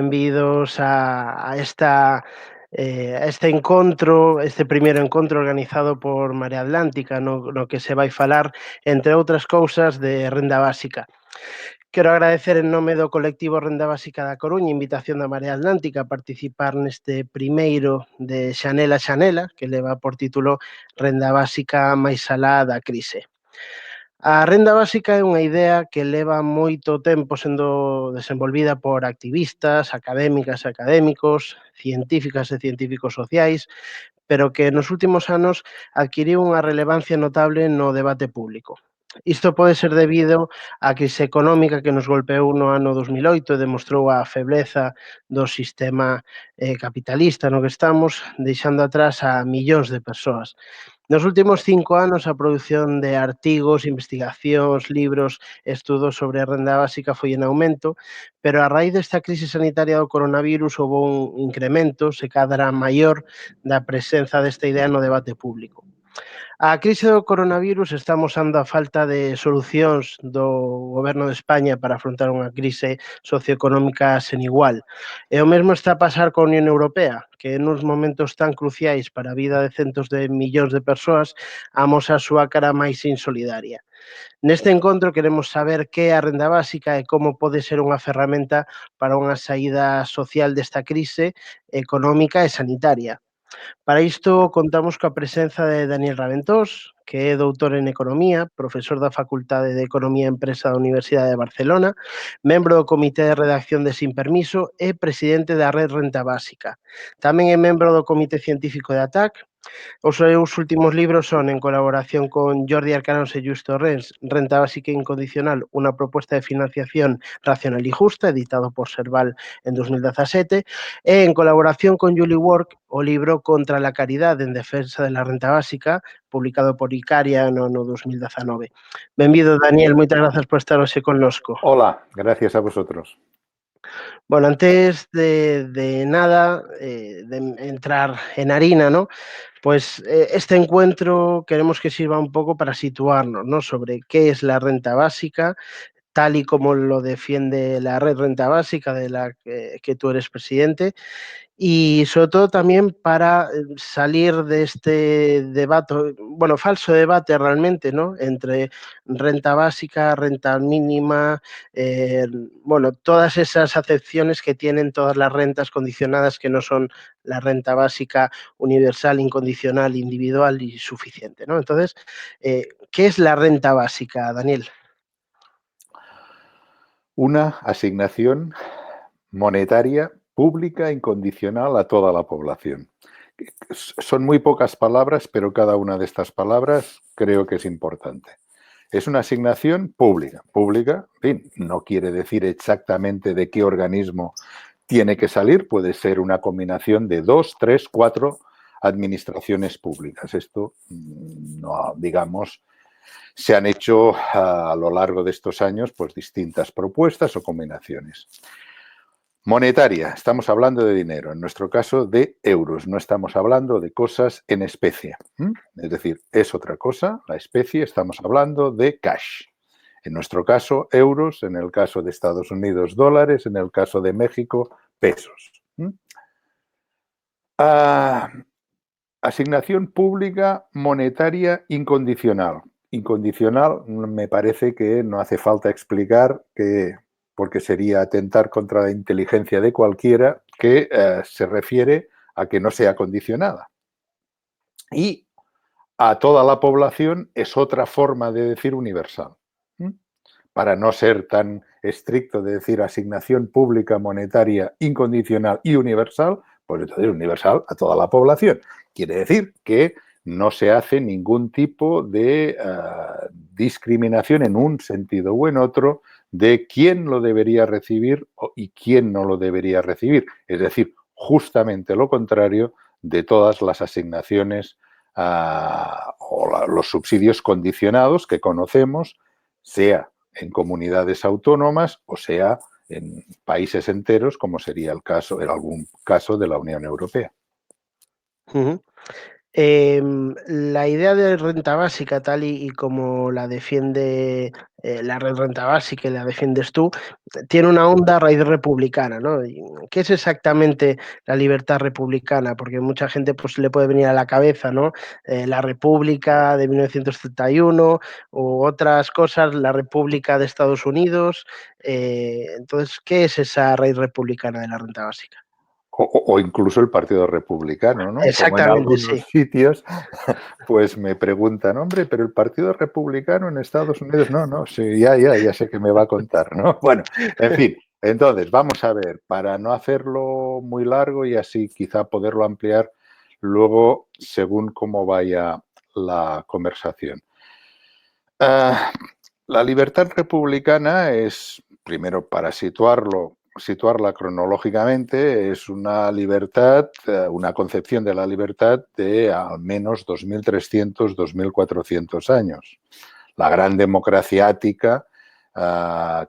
benvidos a este primeiro encontro organizado por Marea Atlántica, no que se vai falar, entre outras cousas, de renda básica. Quero agradecer en nome do colectivo Renda Básica da Coruña a invitación da Marea Atlántica a participar neste primeiro de Xanela a Xanela, que leva por título Renda Básica máis alá da crise. A renda básica é unha idea que leva moito tempo sendo desenvolvida por activistas, académicas e académicos, científicas e científicos sociais, pero que nos últimos anos adquiriu unha relevancia notable no debate público. Isto pode ser debido á crise económica que nos golpeou no ano 2008 e demostrou a febleza do sistema capitalista no que estamos, deixando atrás a millóns de persoas. Nos últimos 5 anos, a produción de artigos, investigacións, libros, estudos sobre a renda básica foi en aumento, pero a raíz desta crise sanitaria do coronavirus houve un incremento, se cadra maior, da presenza desta idea no debate público. A crise do coronavirus está amosando a falta de solucións do Goberno de España para afrontar unha crise socioeconómica sen igual. E o mesmo está a pasar coa Unión Europea, que nuns momentos tan cruciais para a vida de centos de millóns de persoas amosa a súa cara máis insolidaria. Neste encontro queremos saber que é a renda básica e como pode ser unha ferramenta para unha saída social desta crise económica e sanitaria. Para isto contamos coa presenza de Daniel Raventós, que é doutor en Economía, profesor da Facultade de Economía e Empresa da Universidade de Barcelona, membro do Comité de Redacción de Sin Permiso e presidente da Red Renta Básica. Tamén é membro do Comité Científico de ATAC. Os seus últimos libros son, en colaboración con Jordi Arcanós e Lluís Torrens, Renta Básica Incondicional, unha proposta de financiación racional e justa, editado por Serval en 2017, e en colaboración con Julie Ward, o libro Contra la caridade en defensa de la renta básica, publicado por Icaria no 2019. Benvido, Daniel, moitas grazas por estar hoxe connosco. Hola, gracias a vosotros. Bueno, antes de nada, de entrar en harina, ¿no? Pues este encuentro queremos que sirva un poco para situarnos, ¿no? Sobre qué es la renta básica, tal y como lo defiende la Red Renta Básica, de la que tú eres presidente, y sobre todo también para salir de este debate, bueno, falso debate realmente, ¿no? Entre renta básica, renta mínima, bueno, todas esas acepciones que tienen todas las rentas condicionadas que no son la renta básica universal, incondicional, individual y suficiente, ¿no? Entonces, ¿qué es la renta básica, Daniel? Una asignación monetaria pública incondicional a toda la población. Son muy pocas palabras, pero cada una de estas palabras creo que es importante. Es una asignación pública. Pública, en fin, no quiere decir exactamente de qué organismo tiene que salir. Puede ser una combinación de 2, 3, 4 administraciones públicas. Esto, no, digamos, se han hecho a lo largo de estos años pues distintas propuestas o combinaciones. Monetaria, estamos hablando de dinero, en nuestro caso de euros, no estamos hablando de cosas en especie. Es decir, es otra cosa, la especie, estamos hablando de cash. En nuestro caso, euros, en el caso de Estados Unidos, dólares, en el caso de México, pesos. Asignación pública monetaria incondicional. Incondicional me parece que no hace falta explicar que, porque sería atentar contra la inteligencia de cualquiera, que se refiere a que no sea condicionada. Y a toda la población es otra forma de decir universal. Para no ser tan estricto de decir asignación pública monetaria incondicional y universal, pues entonces universal a toda la población. Quiere decir que no se hace ningún tipo de discriminación en un sentido u en otro de quién lo debería recibir y quién no lo debería recibir. Es decir, justamente lo contrario de todas las asignaciones o los subsidios condicionados que conocemos, sea en comunidades autónomas o sea en países enteros, como sería el caso, en algún caso de la Unión Europea. La idea de renta básica, tal y como la defiende la red renta básica y la defiendes tú, tiene una honda raíz republicana, ¿no? ¿Qué es exactamente la libertad republicana? Porque mucha gente pues, le puede venir a la cabeza, ¿no? La República de 1931 u otras cosas, la República de Estados Unidos. Entonces, ¿qué es esa raíz republicana de la renta básica? O incluso el Partido Republicano, ¿no? Como en Exactamente, algunos sí. sitios, pues me preguntan, hombre, pero el Partido Republicano en Estados Unidos, no, no, sí, ya sé que me va a contar, ¿no? Bueno, en fin, entonces, vamos a ver, para no hacerlo muy largo y así quizá poderlo ampliar luego según cómo vaya la conversación. Ah, la libertad republicana es, primero para situarla cronológicamente, es una libertad, una concepción de la libertad de al menos 2300, 2400 años. La gran democracia ática,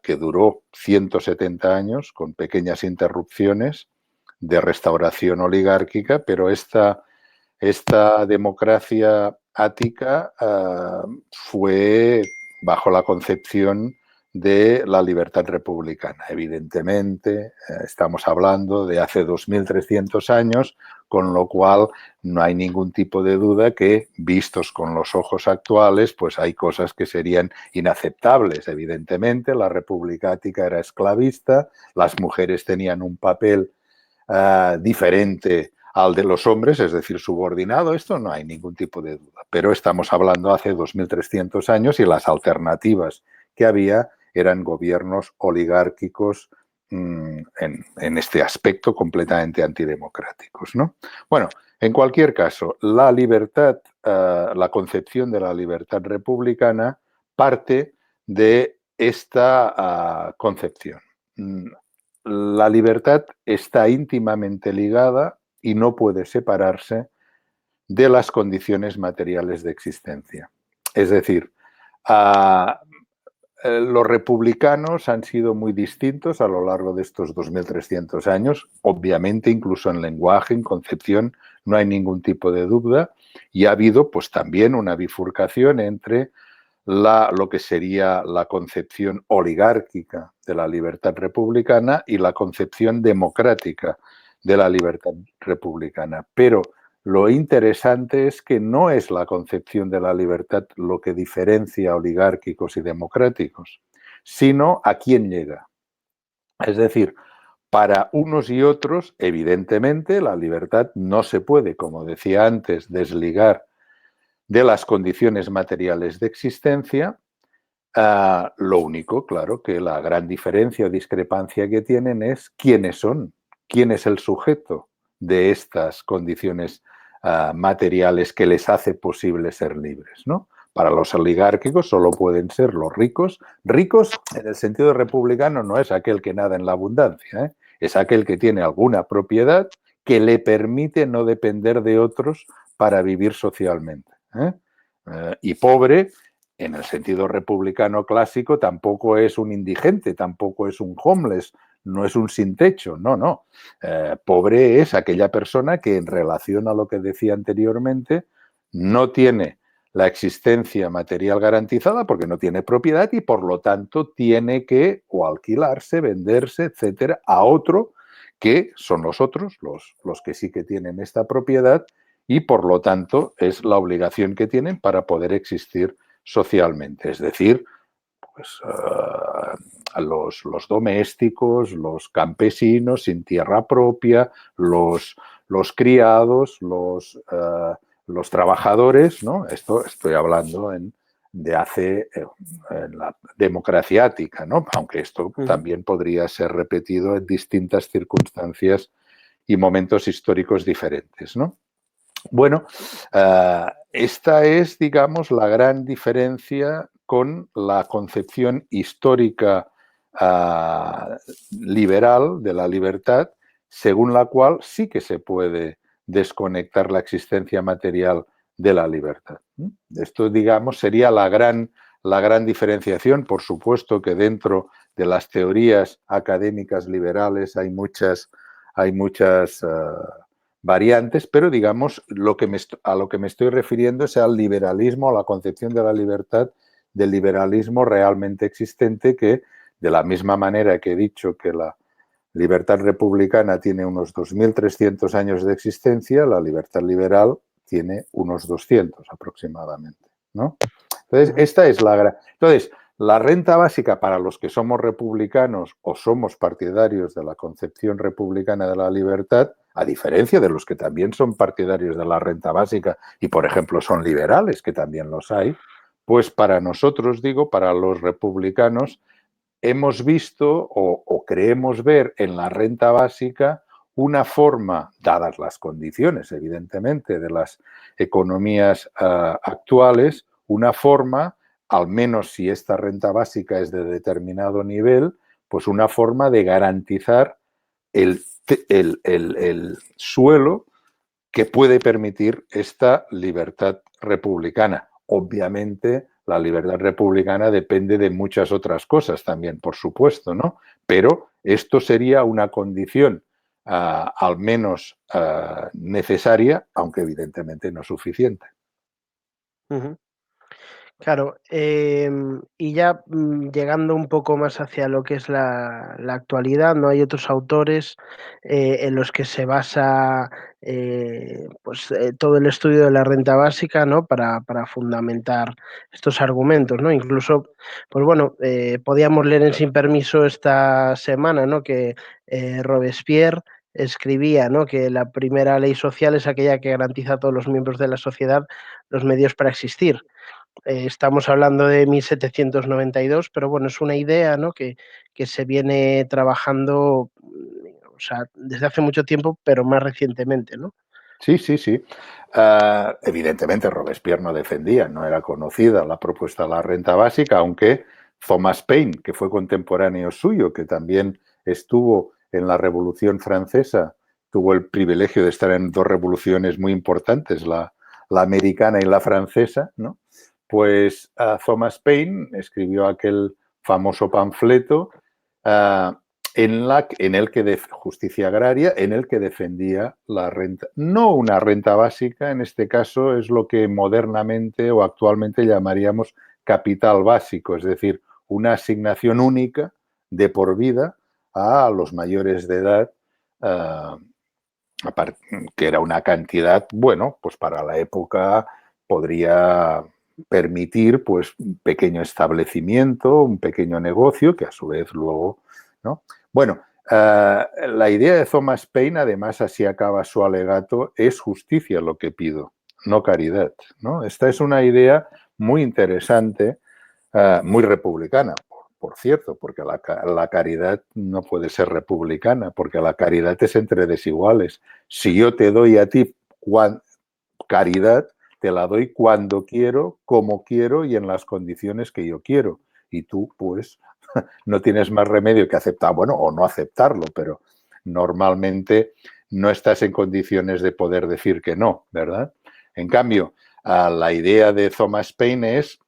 que duró 170 años, con pequeñas interrupciones de restauración oligárquica, pero esta democracia ática fue bajo la concepción de la libertad republicana. Evidentemente, estamos hablando de hace 2300 años, con lo cual no hay ningún tipo de duda que, vistos con los ojos actuales, pues hay cosas que serían inaceptables. Evidentemente, la república ática era esclavista, las mujeres tenían un papel diferente al de los hombres, es decir, subordinado, esto no hay ningún tipo de duda. Pero estamos hablando hace 2300 años y las alternativas que había eran gobiernos oligárquicos en este aspecto completamente antidemocráticos, ¿no? Bueno, en cualquier caso, la libertad, la concepción de la libertad republicana parte de esta concepción. La libertad está íntimamente ligada y no puede separarse de las condiciones materiales de existencia. Es decir, los republicanos han sido muy distintos a lo largo de estos 2300 años, obviamente incluso en lenguaje, en concepción, no hay ningún tipo de duda, y ha habido pues también una bifurcación entre lo que sería la concepción oligárquica de la libertad republicana y la concepción democrática de la libertad republicana. Pero lo interesante es que no es la concepción de la libertad lo que diferencia oligárquicos y democráticos, sino a quién llega. Es decir, para unos y otros, evidentemente, la libertad no se puede, como decía antes, desligar de las condiciones materiales de existencia. Lo único, claro, que la gran diferencia o discrepancia que tienen es quiénes son, quién es el sujeto de estas condiciones materiales que les hace posible ser libres, ¿no? Para los oligárquicos solo pueden ser los ricos. Ricos, en el sentido republicano, no es aquel que nada en la abundancia, ¿eh? Es aquel que tiene alguna propiedad que le permite no depender de otros para vivir socialmente, ¿eh? Y pobre, en el sentido republicano clásico, tampoco es un indigente, tampoco es un homeless, no es un sin techo, no, no. Pobre es aquella persona que en relación a lo que decía anteriormente no tiene la existencia material garantizada porque no tiene propiedad y por lo tanto tiene que o alquilarse, venderse, etcétera, a otro que son los otros, los que sí que tienen esta propiedad y por lo tanto es la obligación que tienen para poder existir socialmente, es decir, pues, los domésticos, los campesinos sin tierra propia, los criados, los trabajadores, ¿no? Esto estoy hablando de hace en la democracia ática, ¿no? Aunque esto también podría ser repetido en distintas circunstancias y momentos históricos diferentes, ¿no? Bueno, esta es, digamos, la gran diferencia con la concepción histórica liberal de la libertad, según la cual sí que se puede desconectar la existencia material de la libertad. Esto, digamos, sería la gran diferenciación. Por supuesto que dentro de las teorías académicas liberales hay muchas variantes, pero digamos, a lo que me estoy refiriendo es al liberalismo, a la concepción de la libertad, del liberalismo realmente existente, que de la misma manera que he dicho que la libertad republicana tiene unos 2.300 años de existencia, la libertad liberal tiene unos 200 aproximadamente, ¿no? Entonces, esta es Entonces, la renta básica para los que somos republicanos o somos partidarios de la concepción republicana de la libertad, a diferencia de los que también son partidarios de la renta básica y, por ejemplo, son liberales, que también los hay, pues para nosotros, digo, para los republicanos, hemos visto o creemos ver en la renta básica una forma, dadas las condiciones, evidentemente, de las economías actuales, una forma, al menos si esta renta básica es de determinado nivel, pues una forma de garantizar el, el suelo que puede permitir esta libertad republicana. Obviamente, la libertad republicana depende de muchas otras cosas también, por supuesto, ¿no? Pero esto sería una condición al menos necesaria, aunque evidentemente no suficiente. Ujú. Claro, y ya, llegando un poco más hacia lo que es la actualidad, ¿no? Hay otros autores, en los que se basa, pues, todo el estudio de la renta básica, ¿no? Para fundamentar estos argumentos, ¿no? Incluso, pues bueno, podíamos leer en Sin Permiso esta semana, ¿no? Que, Robespierre escribía, ¿no? Que la primera ley social es aquella que garantiza a todos los miembros de la sociedad los medios para existir. Estamos hablando de 1792, pero bueno, es una idea, ¿no? Que se viene trabajando, o sea, desde hace mucho tiempo, pero más recientemente, ¿no? Sí, sí, sí. Evidentemente Robespierre no defendía, no era conocida la propuesta de la renta básica, aunque Thomas Paine, que fue contemporáneo suyo, que también estuvo en la Revolución Francesa, tuvo el privilegio de estar en dos revoluciones muy importantes, la americana y la francesa, ¿no? Pues Thomas Paine escribió aquel famoso panfleto en el que de justicia agraria, en el que defendía la renta, no una renta básica, en este caso es lo que modernamente o actualmente llamaríamos capital básico, es decir, una asignación única de por vida a los mayores de edad, uh, que era una cantidad, bueno, pues para la época podría permitir pues un pequeño establecimiento, un pequeño negocio que a su vez luego, ¿no? Bueno, la idea de Thomas Paine, además así acaba su alegato, es justicia lo que pido, no caridad, ¿no? Esta es una idea muy interesante, muy republicana, por cierto, porque la caridad no puede ser republicana, porque la caridad es entre desiguales. Si yo te doy a ti caridad, te la doy cuando quiero, como quiero y en las condiciones que yo quiero. Y tú, pues, no tienes más remedio que aceptar, bueno, o no aceptarlo, pero normalmente no estás en condiciones de poder decir que no, ¿verdad? En cambio, la idea de Thomas Paine es,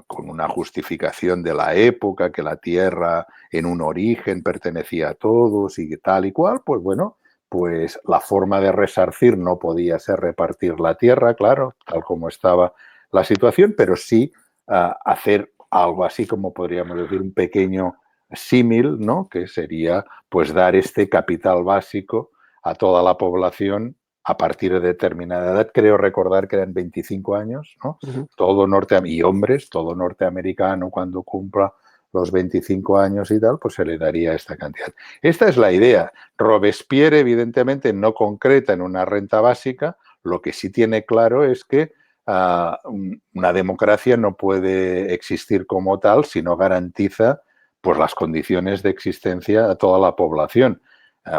con una justificación de la época, que la tierra en un origen pertenecía a todos y tal y cual, pues bueno, pues la forma de resarcir no podía ser repartir la tierra, claro, tal como estaba la situación, pero sí hacer algo así como podríamos decir un pequeño símil, ¿no? Que sería pues dar este capital básico a toda la población a partir de determinada edad. Creo recordar que eran 25 años, ¿no? Ujú. Todo norteamericano, y hombres, todo norteamericano cuando cumpla los 25 años y tal, pues se le daría esta cantidad. Esta es la idea. Robespierre, evidentemente, no concreta en una renta básica. Lo que sí tiene claro es que una democracia no puede existir como tal si no garantiza pues, las condiciones de existencia a toda la población.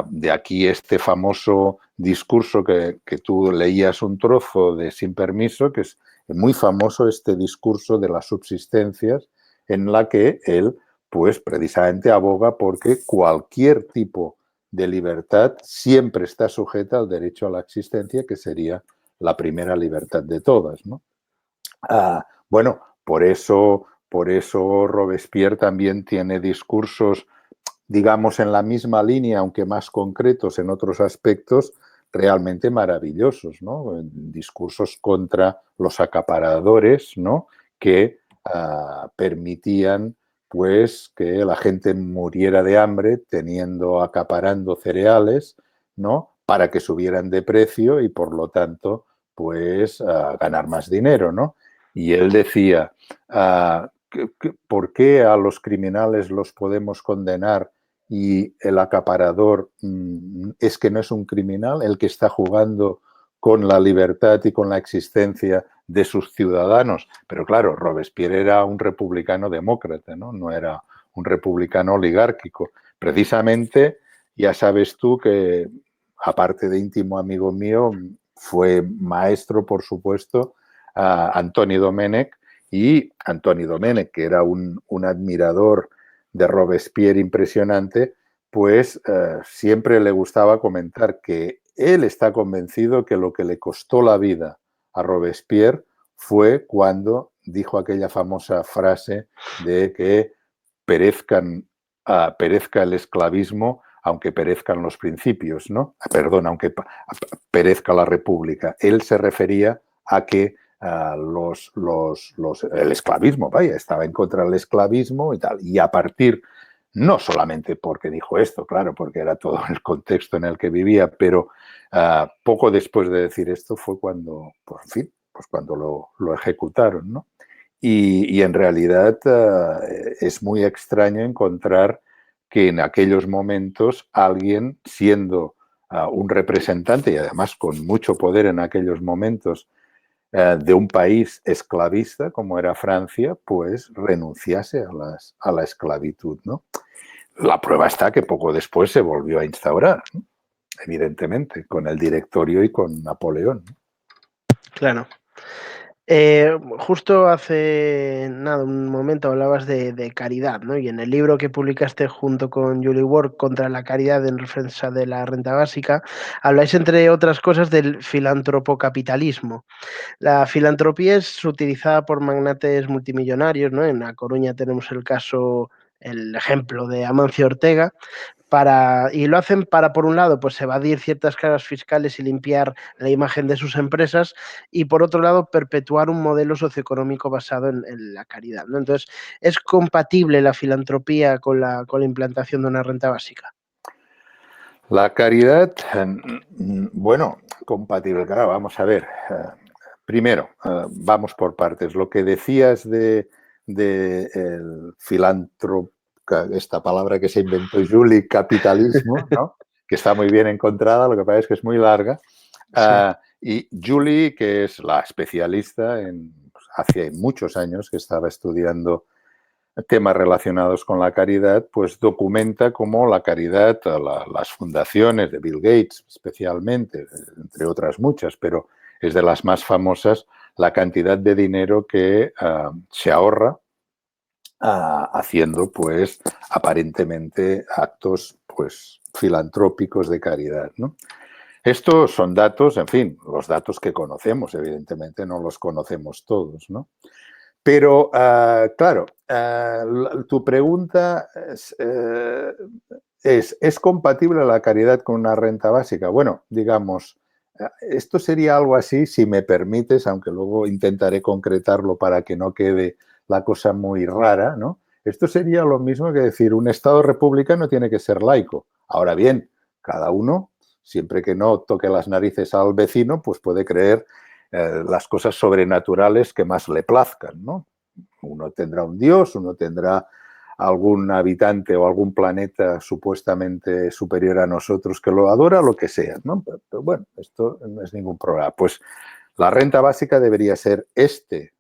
De aquí este famoso discurso que tú leías un trozo de Sin Permiso, que es muy famoso este discurso de las subsistencias, en la que él, pues precisamente aboga porque cualquier tipo de libertad siempre está sujeta al derecho a la existencia, que sería la primera libertad de todas, ¿no? Bueno, por eso Robespierre también tiene discursos, digamos, en la misma línea, aunque más concretos en otros aspectos, realmente maravillosos, ¿no? Discursos contra los acaparadores, ¿no? Que permitían pues que la gente muriera de hambre acaparando cereales, ¿no? Para que subieran de precio y por lo tanto pues ganar más dinero, ¿no? Y él decía, ¿por qué a los criminales los podemos condenar y el acaparador es que no es un criminal, el que está jugando con la libertad y con la existencia de sus ciudadanos? Pero claro, Robespierre era un republicano demócrata, ¿no? No era un republicano oligárquico. Precisamente, ya sabes tú que, aparte de íntimo amigo mío, fue maestro, por supuesto, a Antoni Domènech, y Antoni Domènech, que era un admirador de Robespierre impresionante, pues siempre le gustaba comentar que él está convencido que lo que le costó la vida a Robespierre fue cuando dijo aquella famosa frase de que perezca el esclavismo aunque perezcan los principios, ¿no? Perdón, aunque perezca la república. Él se refería a que el esclavismo, vaya, estaba en contra del esclavismo y tal. Y a partir, no solamente porque dijo esto, claro, porque era todo el contexto en el que vivía, pero poco después de decir esto fue cuando, por fin, pues cuando lo ejecutaron, ¿no? Y en realidad es muy extraño encontrar que en aquellos momentos alguien, siendo un representante y además con mucho poder en aquellos momentos de un país esclavista como era Francia, pues renunciase a la esclavitud, ¿no? La prueba está que poco después se volvió a instaurar, ¿no? Evidentemente, con el Directorio y con Napoleón, ¿no? Claro. Justo hace nada, un momento hablabas de caridad, ¿no? Y en el libro que publicaste junto con Julie Ward contra la caridad en defensa de la renta básica, habláis, entre otras cosas, del filantropocapitalismo. La filantropía es utilizada por magnates multimillonarios, ¿no? En A Coruña tenemos el ejemplo de Amancio Ortega, y lo hacen para, por un lado, pues evadir ciertas cargas fiscales y limpiar la imagen de sus empresas, y por otro lado, perpetuar un modelo socioeconómico basado en la caridad, ¿no? Entonces, ¿es compatible la filantropía con la implantación de una renta básica? La caridad, bueno, compatible, claro, vamos a ver. Primero, vamos por partes. Lo que decías de el filántropo, esta palabra que se inventó Julie, capitalismo, ¿no? Que está muy bien encontrada, lo que pasa es que es muy larga. Sí. Y Julie, que es la especialista hace muchos años que estaba estudiando temas relacionados con la caridad, pues documenta cómo la caridad, las fundaciones de Bill Gates especialmente, entre otras muchas, pero es de las más famosas, la cantidad de dinero que se ahorra haciendo pues aparentemente actos pues filantrópicos de caridad, ¿no? Estos son datos, en fin, los datos que conocemos, evidentemente no los conocemos todos, ¿no? Pero, claro, tu pregunta ¿es compatible la caridad con una renta básica? Bueno, digamos, esto sería algo así, si me permites, aunque luego intentaré concretarlo para que no quede la cosa muy rara, ¿no? Esto sería lo mismo que decir, un Estado republicano tiene que ser laico. Ahora bien, cada uno, siempre que no toque las narices al vecino, pues puede creer las cosas sobrenaturales que más le plazcan, ¿no? Uno tendrá un dios, uno tendrá algún habitante o algún planeta supuestamente superior a nosotros que lo adora, lo que sea, ¿no? Pero bueno, esto no es ningún problema. Pues la renta básica debería ser este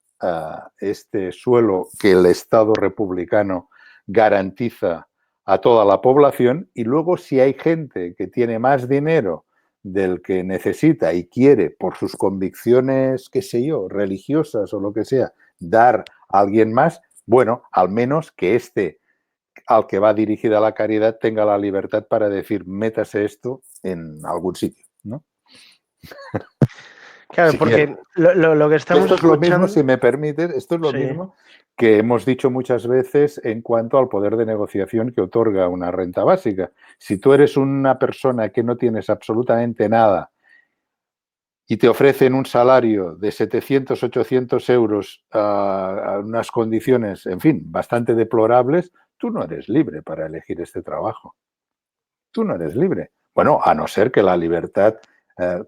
suelo que el Estado republicano garantiza a toda la población, y luego si hay gente que tiene más dinero del que necesita y quiere, por sus convicciones, qué sé yo, religiosas o lo que sea, dar a alguien más, bueno, al menos que al que va dirigida la caridad tenga la libertad para decir, métase esto en algún sitio, ¿no? Claro, Si quiere. porque lo que estamos Esto es lo mismo, escuchando... si me permites, esto es lo Sí, mismo que hemos dicho muchas veces en cuanto al poder de negociación que otorga una renta básica. Si tú eres una persona que no tienes absolutamente nada y te ofrecen un salario de 700, 800 euros a unas condiciones, en fin, bastante deplorables, tú no eres libre para elegir este trabajo. Tú no eres libre. Bueno, a no ser que la libertad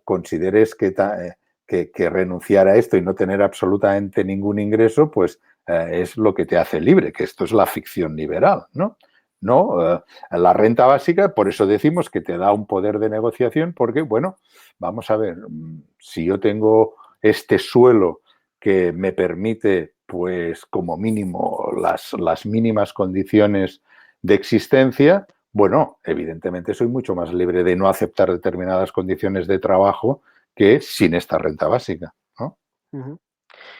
consideres que renunciar a esto y no tener absolutamente ningún ingreso, pues es lo que te hace libre, que esto es la ficción liberal, ¿no? No, la renta básica, por eso decimos que te da un poder de negociación, porque, bueno, vamos a ver, si yo tengo este suelo que me permite, pues, como mínimo, las mínimas condiciones de existencia, bueno, evidentemente soy mucho más libre de no aceptar determinadas condiciones de trabajo que sin esta renta básica, ¿no? Ujú.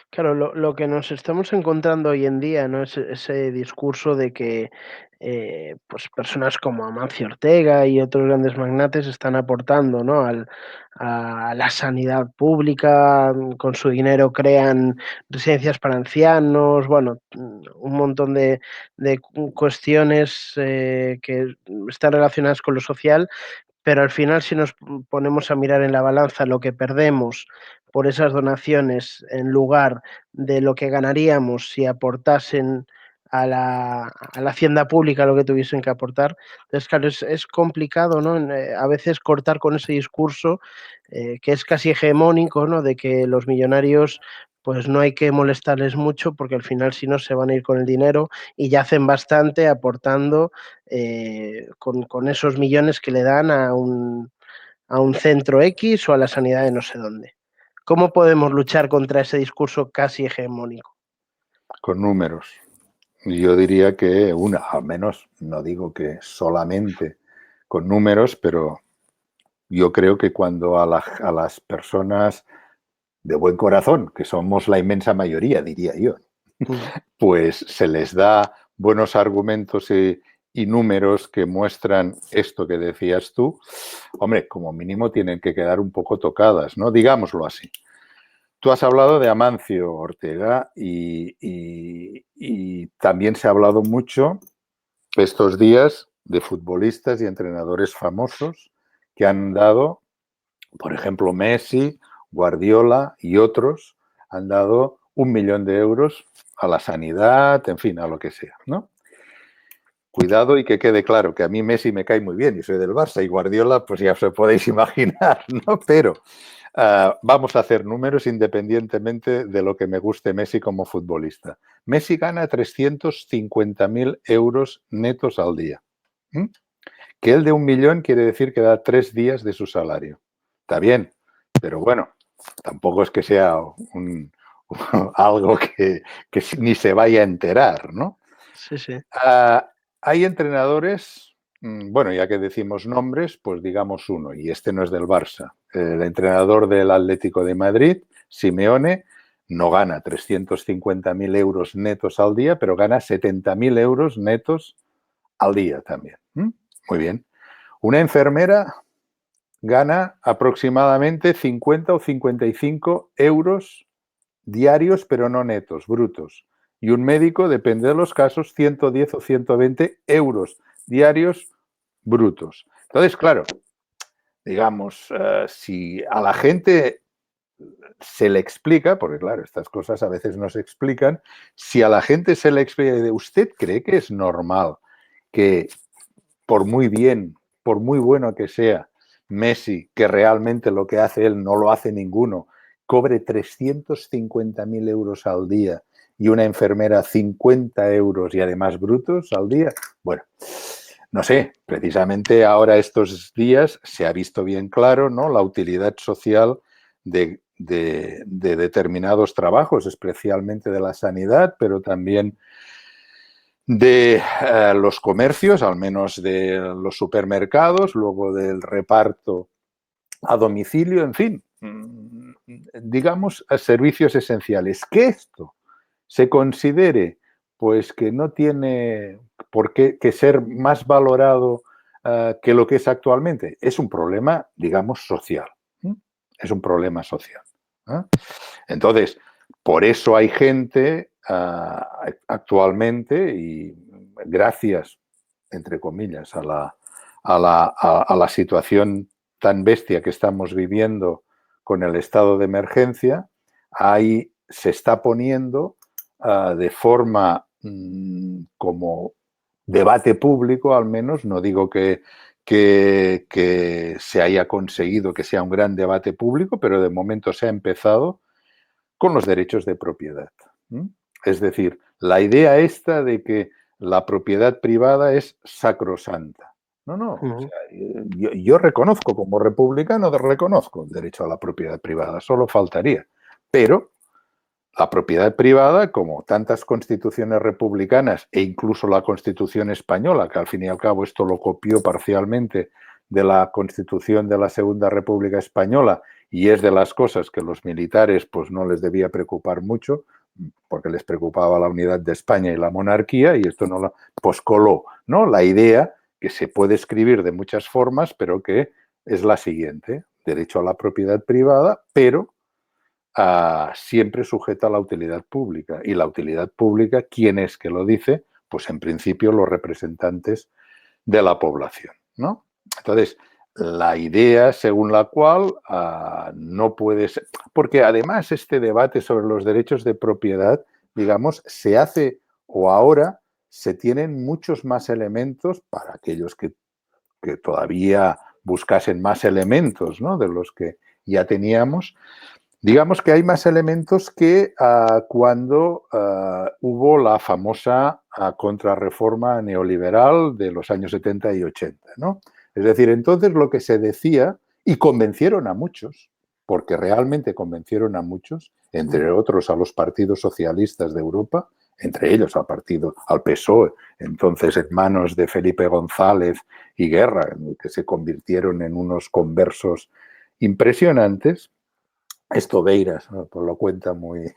Claro, lo que nos estamos encontrando hoy en día, ¿no? Es ese discurso de que, pues, personas como Amancio Ortega y otros grandes magnates están aportando, ¿no? A la sanidad pública, con su dinero crean residencias para ancianos, bueno, un montón de cuestiones, que están relacionadas con lo social, pero al final, si nos ponemos a mirar en la balanza lo que perdemos por esas donaciones, en lugar de lo que ganaríamos si aportasen a la hacienda pública lo que tuviesen que aportar, entonces, claro, es complicado, ¿no? A veces cortar con ese discurso, que es casi hegemónico, ¿no? De que los millonarios, pues no hay que molestarles mucho, porque al final, si no, se van a ir con el dinero y ya hacen bastante aportando, con esos millones que le dan a un centro X o a la sanidad de no sé dónde. ¿Cómo podemos luchar contra ese discurso casi hegemónico? Con números. Yo diría que al menos, no digo que solamente con números, pero yo creo que cuando a las personas de buen corazón, que somos la inmensa mayoría, diría yo, Mm, pues se les da buenos argumentos y números que muestran esto que decías tú, hombre, como mínimo tienen que quedar un poco tocadas, ¿no? Digámoslo así. Tú has hablado de Amancio Ortega y también se ha hablado mucho estos días de futbolistas y entrenadores famosos que han dado, por ejemplo, Messi, Guardiola y otros, han dado 1 millón de euros a la sanidad, en fin, a lo que sea, ¿no? Cuidado y que quede claro que a mí Messi me cae muy bien y soy del Barça y Guardiola, pues ya os podéis imaginar, ¿no? Pero vamos a hacer números independientemente de lo que me guste Messi como futbolista. Messi gana 350.000 euros netos al día. ¿Mm? Que él de 1 millón quiere decir que da 3 días de su salario. Está bien, pero bueno, tampoco es que sea algo que ni se vaya a enterar, ¿no? sí, sí. Hay entrenadores, bueno, ya que decimos nombres, pues digamos uno, y este no es del Barça. El entrenador del Atlético de Madrid, Simeone, no gana 350.000 euros netos al día, pero gana 70.000 euros netos al día también. Muy bien. Una enfermera gana aproximadamente 50 o 55 euros diarios, pero no netos, brutos. Y un médico, depende de los casos, 110 o 120 euros diarios brutos. Entonces, claro, digamos, si a la gente se le explica, porque claro, estas cosas a veces no se explican, si a la gente se le explica, ¿usted cree que es normal que por muy bien, por muy bueno que sea Messi, que realmente lo que hace él no lo hace ninguno, cobre 350.000 euros al día y una enfermera 50 euros y además brutos al día? Bueno, no sé, precisamente ahora estos días se ha visto bien claro, ¿no?, la utilidad social de determinados trabajos, especialmente de la sanidad, pero también de los comercios, al menos de los supermercados, luego del reparto a domicilio, en fin, digamos, servicios esenciales. Que esto se considere pues que no tiene por qué que ser más valorado que lo que es actualmente, es un problema, digamos, social. Es un problema social. ¿Eh? Entonces, por eso hay gente actualmente, y gracias, entre comillas, a la situación tan bestia que estamos viviendo con el estado de emergencia, ahí se está poniendo de forma como debate público, al menos, no digo que se haya conseguido que sea un gran debate público, pero de momento se ha empezado con los derechos de propiedad. Es decir, la idea esta de que la propiedad privada es sacrosanta. No, no. O sea, yo reconozco, como republicano, reconozco el derecho a la propiedad privada, solo faltaría. Pero la propiedad privada, como tantas constituciones republicanas e incluso la Constitución española, que al fin y al cabo esto lo copió parcialmente de la Constitución de la Segunda República Española y es de las cosas que los militares pues no les debía preocupar mucho porque les preocupaba la unidad de España y la monarquía y esto no lo pues coló, ¿no? La idea que se puede escribir de muchas formas, pero que es la siguiente: derecho a la propiedad privada, pero siempre sujeta a la utilidad pública. Y la utilidad pública, ¿quién es que lo dice? Pues en principio los representantes de la población, ¿no? Entonces, la idea según la cual no puede ser, porque además este debate sobre los derechos de propiedad, digamos, se hace o ahora se tienen muchos más elementos para aquellos que todavía buscasen más elementos, ¿no? De los que ya teníamos. Digamos que hay más elementos que cuando hubo la famosa contrarreforma neoliberal de los años 70 y 80, ¿no? Es decir, entonces lo que se decía, y convencieron a muchos, porque realmente convencieron a muchos, entre otros a los partidos socialistas de Europa, entre ellos al PSOE, entonces en manos de Felipe González y Guerra, que se convirtieron en unos conversos impresionantes. Esto Beiras, ¿no? Pues lo cuenta muy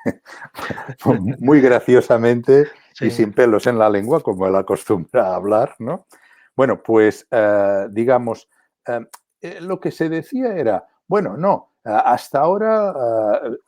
graciosamente sí. Y sin pelos en la lengua, como él acostumbra a hablar, ¿no? Bueno, pues digamos, lo que se decía era, bueno, no, hasta ahora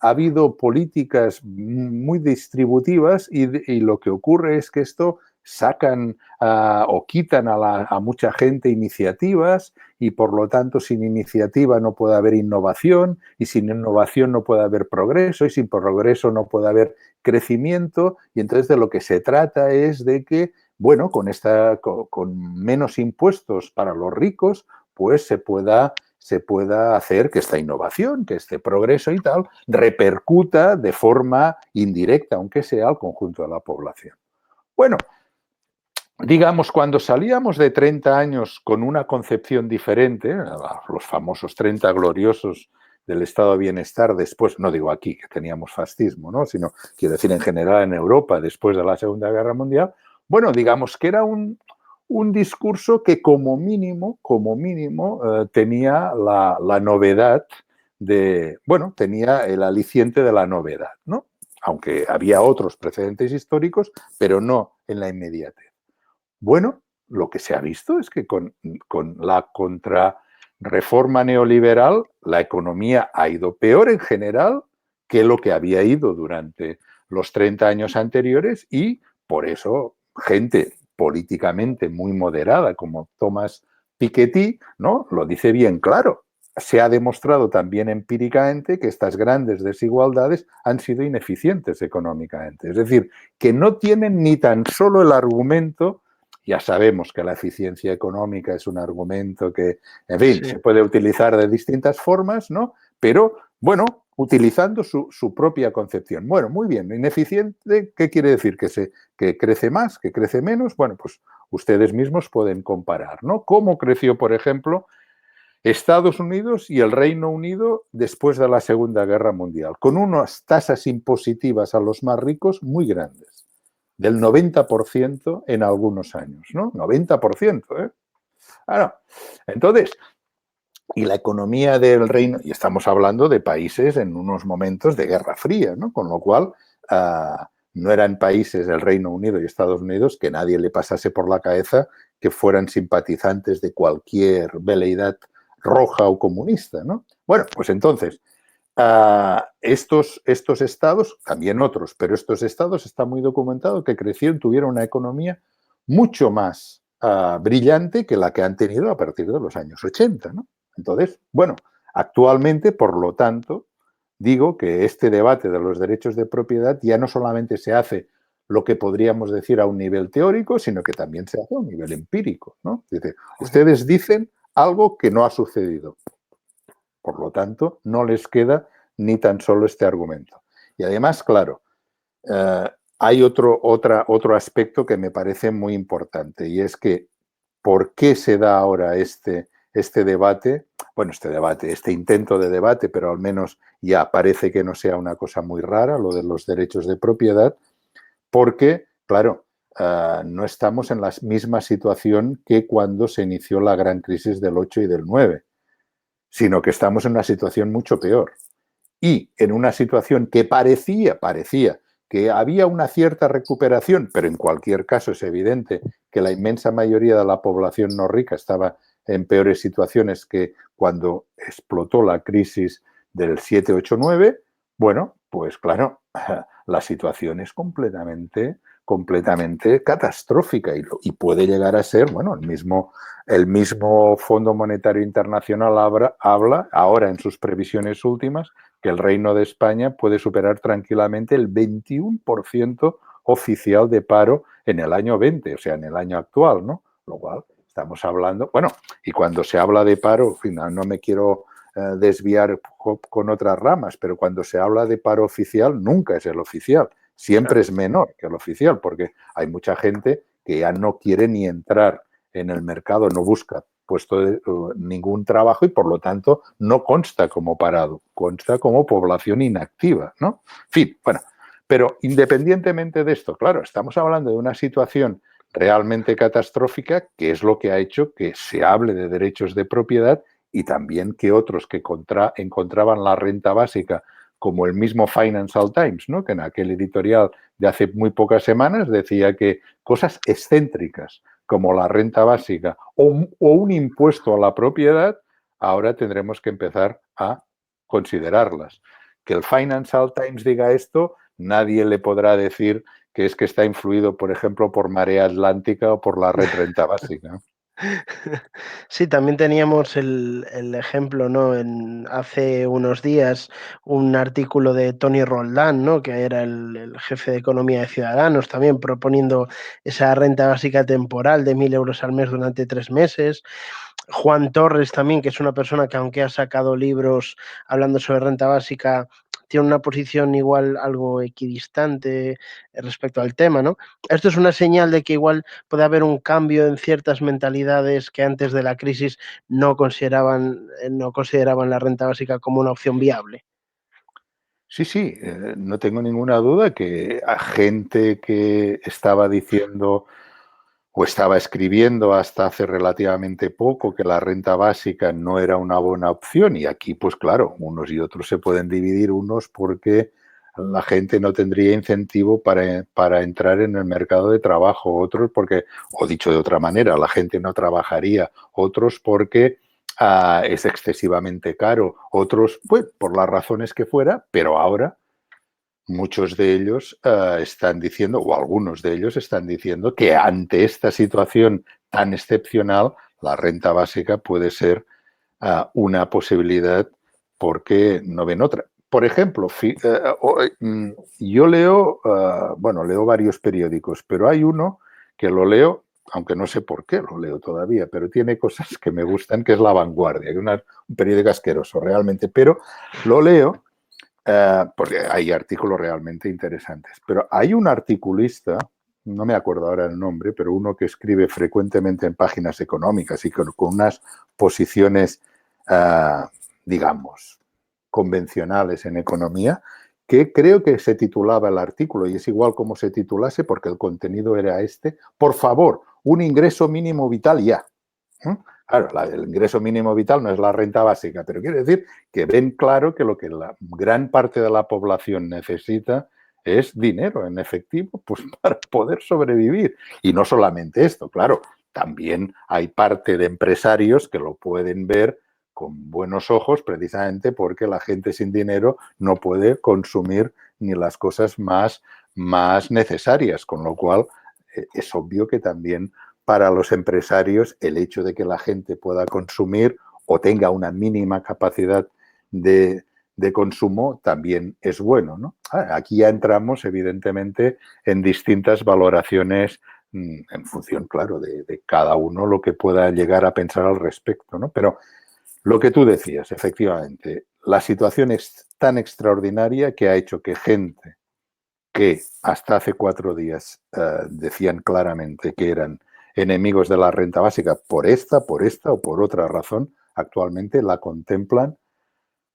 ha habido políticas muy distributivas y lo que ocurre es que esto sacan o quitan a mucha gente iniciativas y por lo tanto sin iniciativa no puede haber innovación y sin innovación no puede haber progreso y sin progreso no puede haber crecimiento y entonces de lo que se trata es de que, bueno, con menos impuestos para los ricos, pues se pueda hacer que esta innovación, que este progreso y tal, repercuta de forma indirecta, aunque sea al conjunto de la población. Bueno, digamos, cuando salíamos de 30 años con una concepción diferente, los famosos 30 gloriosos del estado de bienestar después, no digo aquí que teníamos fascismo, ¿no? Sino quiero decir en general en Europa después de la Segunda Guerra Mundial, bueno, digamos que era un discurso que como mínimo tenía la novedad tenía el aliciente de la novedad, ¿no? Aunque había otros precedentes históricos, pero no en la inmediatez. Bueno, lo que se ha visto es que con la contrarreforma neoliberal la economía ha ido peor en general que lo que había ido durante los 30 años anteriores y por eso gente políticamente muy moderada como Thomas Piketty, ¿no? Lo dice bien claro. Se ha demostrado también empíricamente que estas grandes desigualdades han sido ineficientes económicamente. Es decir, que no tienen ni tan solo el argumento. Ya sabemos que la eficiencia económica es un argumento que, en fin, sí, se puede utilizar de distintas formas, ¿no? Pero, bueno, utilizando su propia concepción. Bueno, muy bien, ineficiente, ¿qué quiere decir? ¿Que crece más, que crece menos? Bueno, pues ustedes mismos pueden comparar, ¿no? ¿Cómo creció, por ejemplo, Estados Unidos y el Reino Unido después de la Segunda Guerra Mundial? Con unas tasas impositivas a los más ricos muy grandes. Del 90% en algunos años, ¿no? 90%, ¿eh? Claro. Entonces, y la economía del reino, y estamos hablando de países en unos momentos de Guerra Fría, ¿no? Con lo cual, no eran países del Reino Unido y Estados Unidos que nadie le pasase por la cabeza que fueran simpatizantes de cualquier veleidad roja o comunista, ¿no? Bueno, pues entonces, estos estados, también otros, pero estos estados está muy documentado que crecieron, tuvieron una economía mucho más brillante que la que han tenido a partir de los años 80, ¿no? Entonces, bueno, Actualmente, por lo tanto, digo que este debate de los derechos de propiedad ya no solamente se hace lo que podríamos decir a un nivel teórico, sino que también se hace a un nivel empírico, ¿no? Dice, ustedes dicen algo que no ha sucedido. Por lo tanto, no les queda ni tan solo este argumento. Y además, claro, hay otro aspecto que me parece muy importante, y es que ¿por qué se da ahora este debate? Bueno, este intento de debate, pero al menos ya parece que no sea una cosa muy rara, lo de los derechos de propiedad, porque, claro, no estamos en la misma situación que cuando se inició la gran crisis del 8 y del 9, sino que estamos en una situación mucho peor. Y en una situación que parecía que había una cierta recuperación, pero en cualquier caso es evidente que la inmensa mayoría de la población no rica estaba en peores situaciones que cuando explotó la crisis del 7, 8, 9, bueno, pues claro, la situación es completamente catastrófica y puede llegar a ser, bueno, el mismo Fondo Monetario Internacional habla ahora en sus previsiones últimas que el Reino de España puede superar tranquilamente el 21% oficial de paro en el año 20, o sea, en el año actual, ¿no? Lo cual estamos hablando, bueno, y cuando se habla de paro, no me quiero desviar con otras ramas, pero cuando se habla de paro oficial, nunca es el oficial, siempre es menor que el oficial, porque hay mucha gente que ya no quiere ni entrar en el mercado, no busca puesto ningún trabajo y por lo tanto no consta como parado, consta como población inactiva, ¿no? En fin, bueno, pero independientemente de esto, claro, estamos hablando de una situación realmente catastrófica, que es lo que ha hecho que se hable de derechos de propiedad y también que otros que encontraban la renta básica, como el mismo Financial Times, ¿no? Que en aquel editorial de hace muy pocas semanas decía que cosas excéntricas como la renta básica o un impuesto a la propiedad, ahora tendremos que empezar a considerarlas. Que el Financial Times diga esto, nadie le podrá decir que es que está influido, por ejemplo, por Marea Atlántica o por la red renta básica. Sí, también teníamos el ejemplo, ¿no? Hace unos días un artículo de Tony Roldán, ¿no? Que era el jefe de Economía de Ciudadanos, también proponiendo esa renta básica temporal de 1.000 euros al mes durante 3 meses. Juan Torres también, que es una persona que aunque ha sacado libros hablando sobre renta básica, tiene una posición igual algo equidistante respecto al tema, ¿no? Esto es una señal de que igual puede haber un cambio en ciertas mentalidades que antes de la crisis no consideraban la renta básica como una opción viable. Sí, no tengo ninguna duda que a gente que estaba diciendo o estaba escribiendo hasta hace relativamente poco que la renta básica no era una buena opción, y aquí pues claro, unos y otros se pueden dividir, unos porque la gente no tendría incentivo para entrar en el mercado de trabajo, otros porque, o dicho de otra manera, la gente no trabajaría, otros porque es excesivamente caro, otros pues por las razones que fuera, pero ahora muchos de ellos están diciendo, o algunos de ellos están diciendo, que ante esta situación tan excepcional, la renta básica puede ser una posibilidad porque no ven otra. Por ejemplo, yo leo, leo varios periódicos, pero hay uno que lo leo, aunque no sé por qué lo leo todavía, pero tiene cosas que me gustan, que es La Vanguardia, que es un periódico asqueroso realmente, pero lo leo porque hay artículos realmente interesantes. Pero hay un articulista, no me acuerdo ahora el nombre, pero uno que escribe frecuentemente en páginas económicas y con unas posiciones, digamos, convencionales en economía, que creo que se titulaba el artículo, y es igual como se titulase porque el contenido era este: por favor, un ingreso mínimo vital ya. Claro, el ingreso mínimo vital no es la renta básica, pero quiere decir que ven claro que lo que la gran parte de la población necesita es dinero en efectivo, pues para poder sobrevivir. Y no solamente esto, claro, también hay parte de empresarios que lo pueden ver con buenos ojos precisamente porque la gente sin dinero no puede consumir ni las cosas más necesarias, con lo cual es obvio que también para los empresarios el hecho de que la gente pueda consumir o tenga una mínima capacidad de consumo, también es bueno, ¿no? Aquí ya entramos, evidentemente, en distintas valoraciones en función, claro, de cada uno lo que pueda llegar a pensar al respecto, ¿no? Pero lo que tú decías, efectivamente, la situación es tan extraordinaria que ha hecho que gente que hasta hace 4 días decían claramente que eran enemigos de la renta básica por esta o por otra razón, actualmente la contemplan,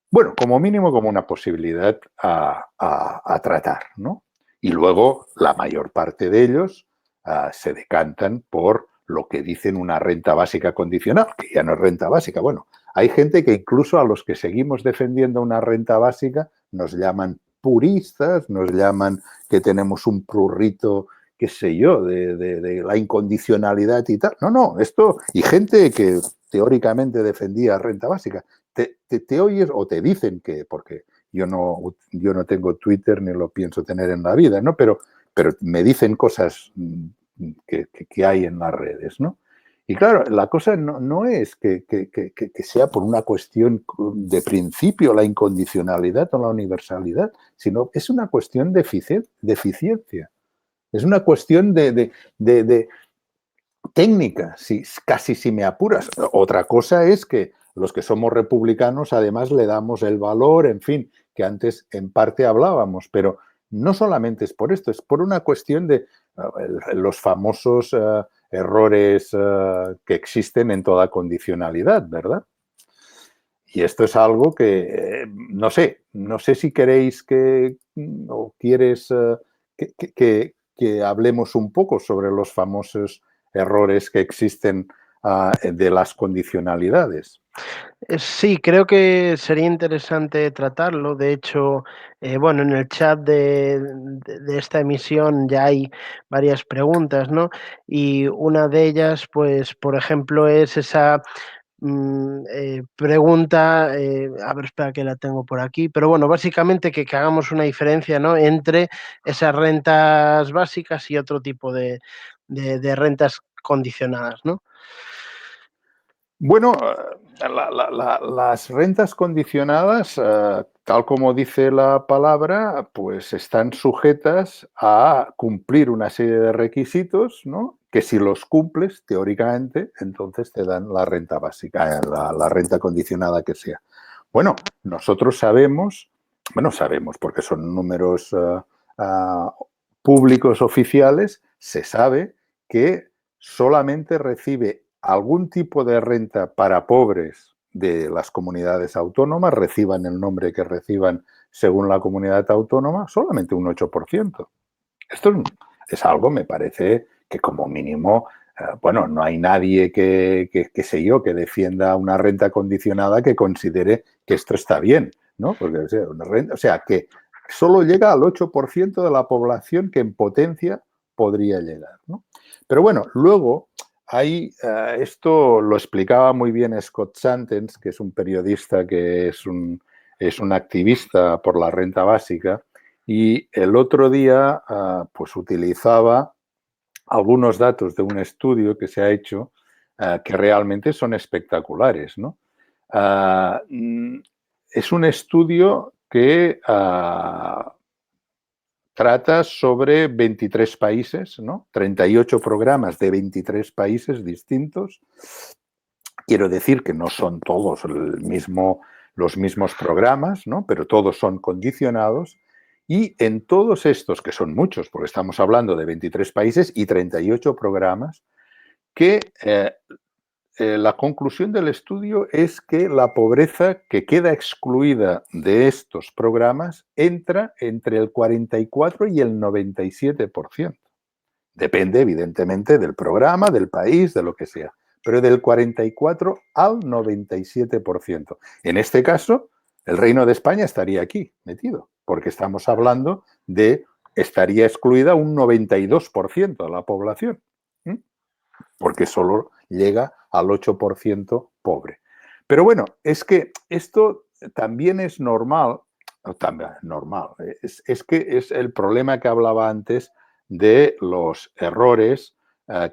bueno, como mínimo como una posibilidad a tratar, ¿no? Y luego la mayor parte de ellos se decantan por lo que dicen una renta básica condicional, que ya no es renta básica. Bueno, hay gente que incluso a los que seguimos defendiendo una renta básica nos llaman puristas, nos llaman que tenemos un prurrito, qué sé yo, de la incondicionalidad y tal. No, esto, y gente que teóricamente defendía renta básica, te oyes o te dicen que, porque yo no tengo Twitter ni lo pienso tener en la vida, ¿no? Pero me dicen cosas que hay en las redes, ¿no? Y claro, la cosa no es que sea por una cuestión de principio la incondicionalidad o la universalidad, sino es una cuestión de eficiencia. Es una cuestión de técnica, casi si me apuras. Otra cosa es que los que somos republicanos además le damos el valor, en fin, que antes en parte hablábamos, pero no solamente es por esto, es por una cuestión de los famosos errores que existen en toda condicionalidad, ¿verdad? Y esto es algo que, no sé si queréis o quieres que hablemos un poco sobre los famosos errores que existen de las condicionalidades. Sí, creo que sería interesante tratarlo. De hecho, bueno, en el chat de esta emisión ya hay varias preguntas, ¿no? Y una de ellas, pues, por ejemplo, es esa pregunta, a ver, espera que la tengo por aquí, pero bueno, básicamente que hagamos una diferencia, ¿no? Entre esas rentas básicas y otro tipo de rentas condicionadas, ¿no? Bueno, las rentas condicionadas, tal como dice la palabra, pues están sujetas a cumplir una serie de requisitos, ¿no? Que si los cumples, teóricamente, entonces te dan la renta básica, la renta condicionada que sea. Bueno, nosotros sabemos porque son números públicos oficiales, se sabe que solamente recibe algún tipo de renta para pobres de las comunidades autónomas, reciban el nombre que reciban según la comunidad autónoma, solamente un 8%. Esto es algo, me parece, que como mínimo, bueno, no hay nadie que sé yo, que defienda una renta condicionada que considere que esto está bien, ¿no? Porque, o sea, que solo llega al 8% de la población que en potencia podría llegar, ¿no? Pero bueno, luego esto lo explicaba muy bien Scott Santens, que es un periodista que es un activista por la renta básica, y el otro día pues utilizaba algunos datos de un estudio que se ha hecho que realmente son espectaculares, ¿no? Es un estudio que trata sobre 23 países, ¿no? 38 programas de 23 países distintos. Quiero decir que no son todos los mismos programas, ¿no? Pero todos son condicionados. Y en todos estos, que son muchos, porque estamos hablando de 23 países y 38 programas, que la conclusión del estudio es que la pobreza que queda excluida de estos programas entra entre el 44 y el 97%. Depende, evidentemente, del programa, del país, de lo que sea, pero del 44 al 97%. En este caso, el Reino de España estaría aquí metido, porque estamos hablando estaría excluida un 92% de la población, porque solo llega al 8% pobre. Pero bueno, es que esto también es normal, es que es el problema que hablaba antes de los errores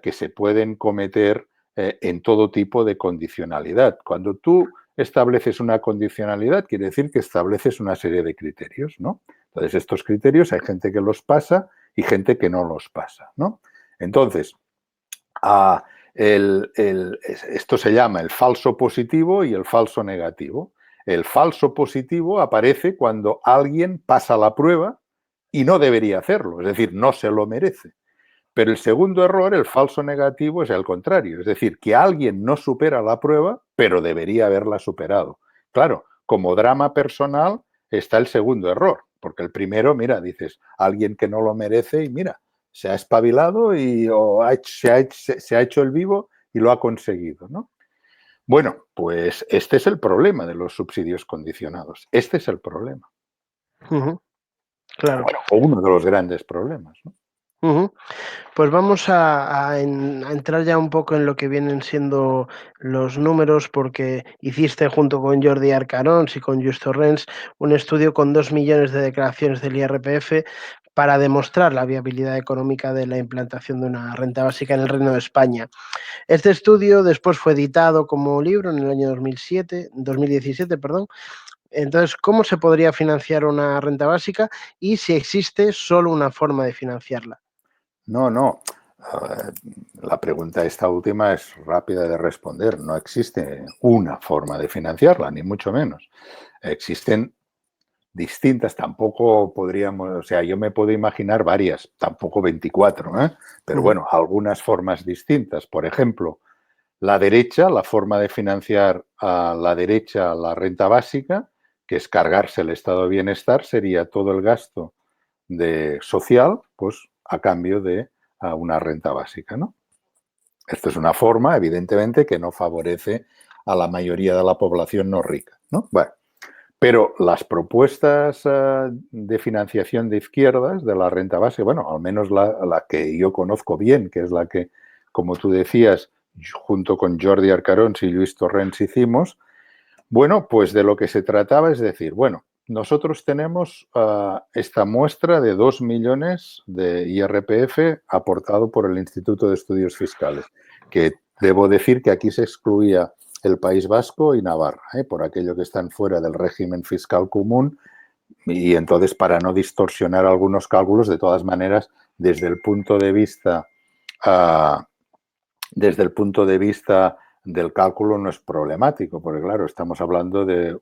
que se pueden cometer en todo tipo de condicionalidad. Cuando tú estableces una condicionalidad, quiere decir que estableces una serie de criterios, ¿no? Entonces, estos criterios hay gente que los pasa y gente que no los pasa, ¿no? Entonces, esto se llama el falso positivo y el falso negativo. El falso positivo aparece cuando alguien pasa la prueba y no debería hacerlo, es decir, no se lo merece. Pero el segundo error, el falso negativo, es el contrario, es decir, que alguien no supera la prueba, pero debería haberla superado. Claro, como drama personal está el segundo error, porque el primero, mira, dices, alguien que no lo merece y mira, se ha espabilado y se ha hecho el vivo y lo ha conseguido, ¿no? Bueno, pues este es el problema de los subsidios condicionados. Este es el problema. Claro. Bueno, o uno de los grandes problemas, ¿no? Pues vamos a entrar ya un poco en lo que vienen siendo los números, porque hiciste junto con Jordi Arcarons y con Justo Rens un estudio con 2 millones de declaraciones del IRPF para demostrar la viabilidad económica de la implantación de una renta básica en el Reino de España. Este estudio después fue editado como libro en el año 2017, perdón. Entonces, ¿cómo se podría financiar una renta básica y si existe solo una forma de financiarla? No, no. La pregunta esta última es rápida de responder. No existe una forma de financiarla, ni mucho menos. Existen distintas, tampoco podríamos, o sea, yo me puedo imaginar varias, tampoco 24, ¿eh? Pero bueno, algunas formas distintas. Por ejemplo, la derecha, la forma de financiar a la derecha la renta básica, que es cargarse el estado de bienestar, sería todo el gasto de social, pues a cambio de una renta básica, ¿no? Esto es una forma, evidentemente, que no favorece a la mayoría de la población no rica, ¿no? Bueno, pero las propuestas de financiación de izquierdas de la renta básica, bueno, al menos la que yo conozco bien, que es la que, como tú decías, junto con Jordi Arcarons y Luis Torrens hicimos, bueno, pues de lo que se trataba es decir, bueno, nosotros tenemos esta muestra de 2 millones de IRPF aportado por el Instituto de Estudios Fiscales, que debo decir que aquí se excluía el País Vasco y Navarra, por aquello que están fuera del régimen fiscal común y entonces para no distorsionar algunos cálculos, de todas maneras, desde el punto de vista del cálculo no es problemático, porque claro, estamos hablando de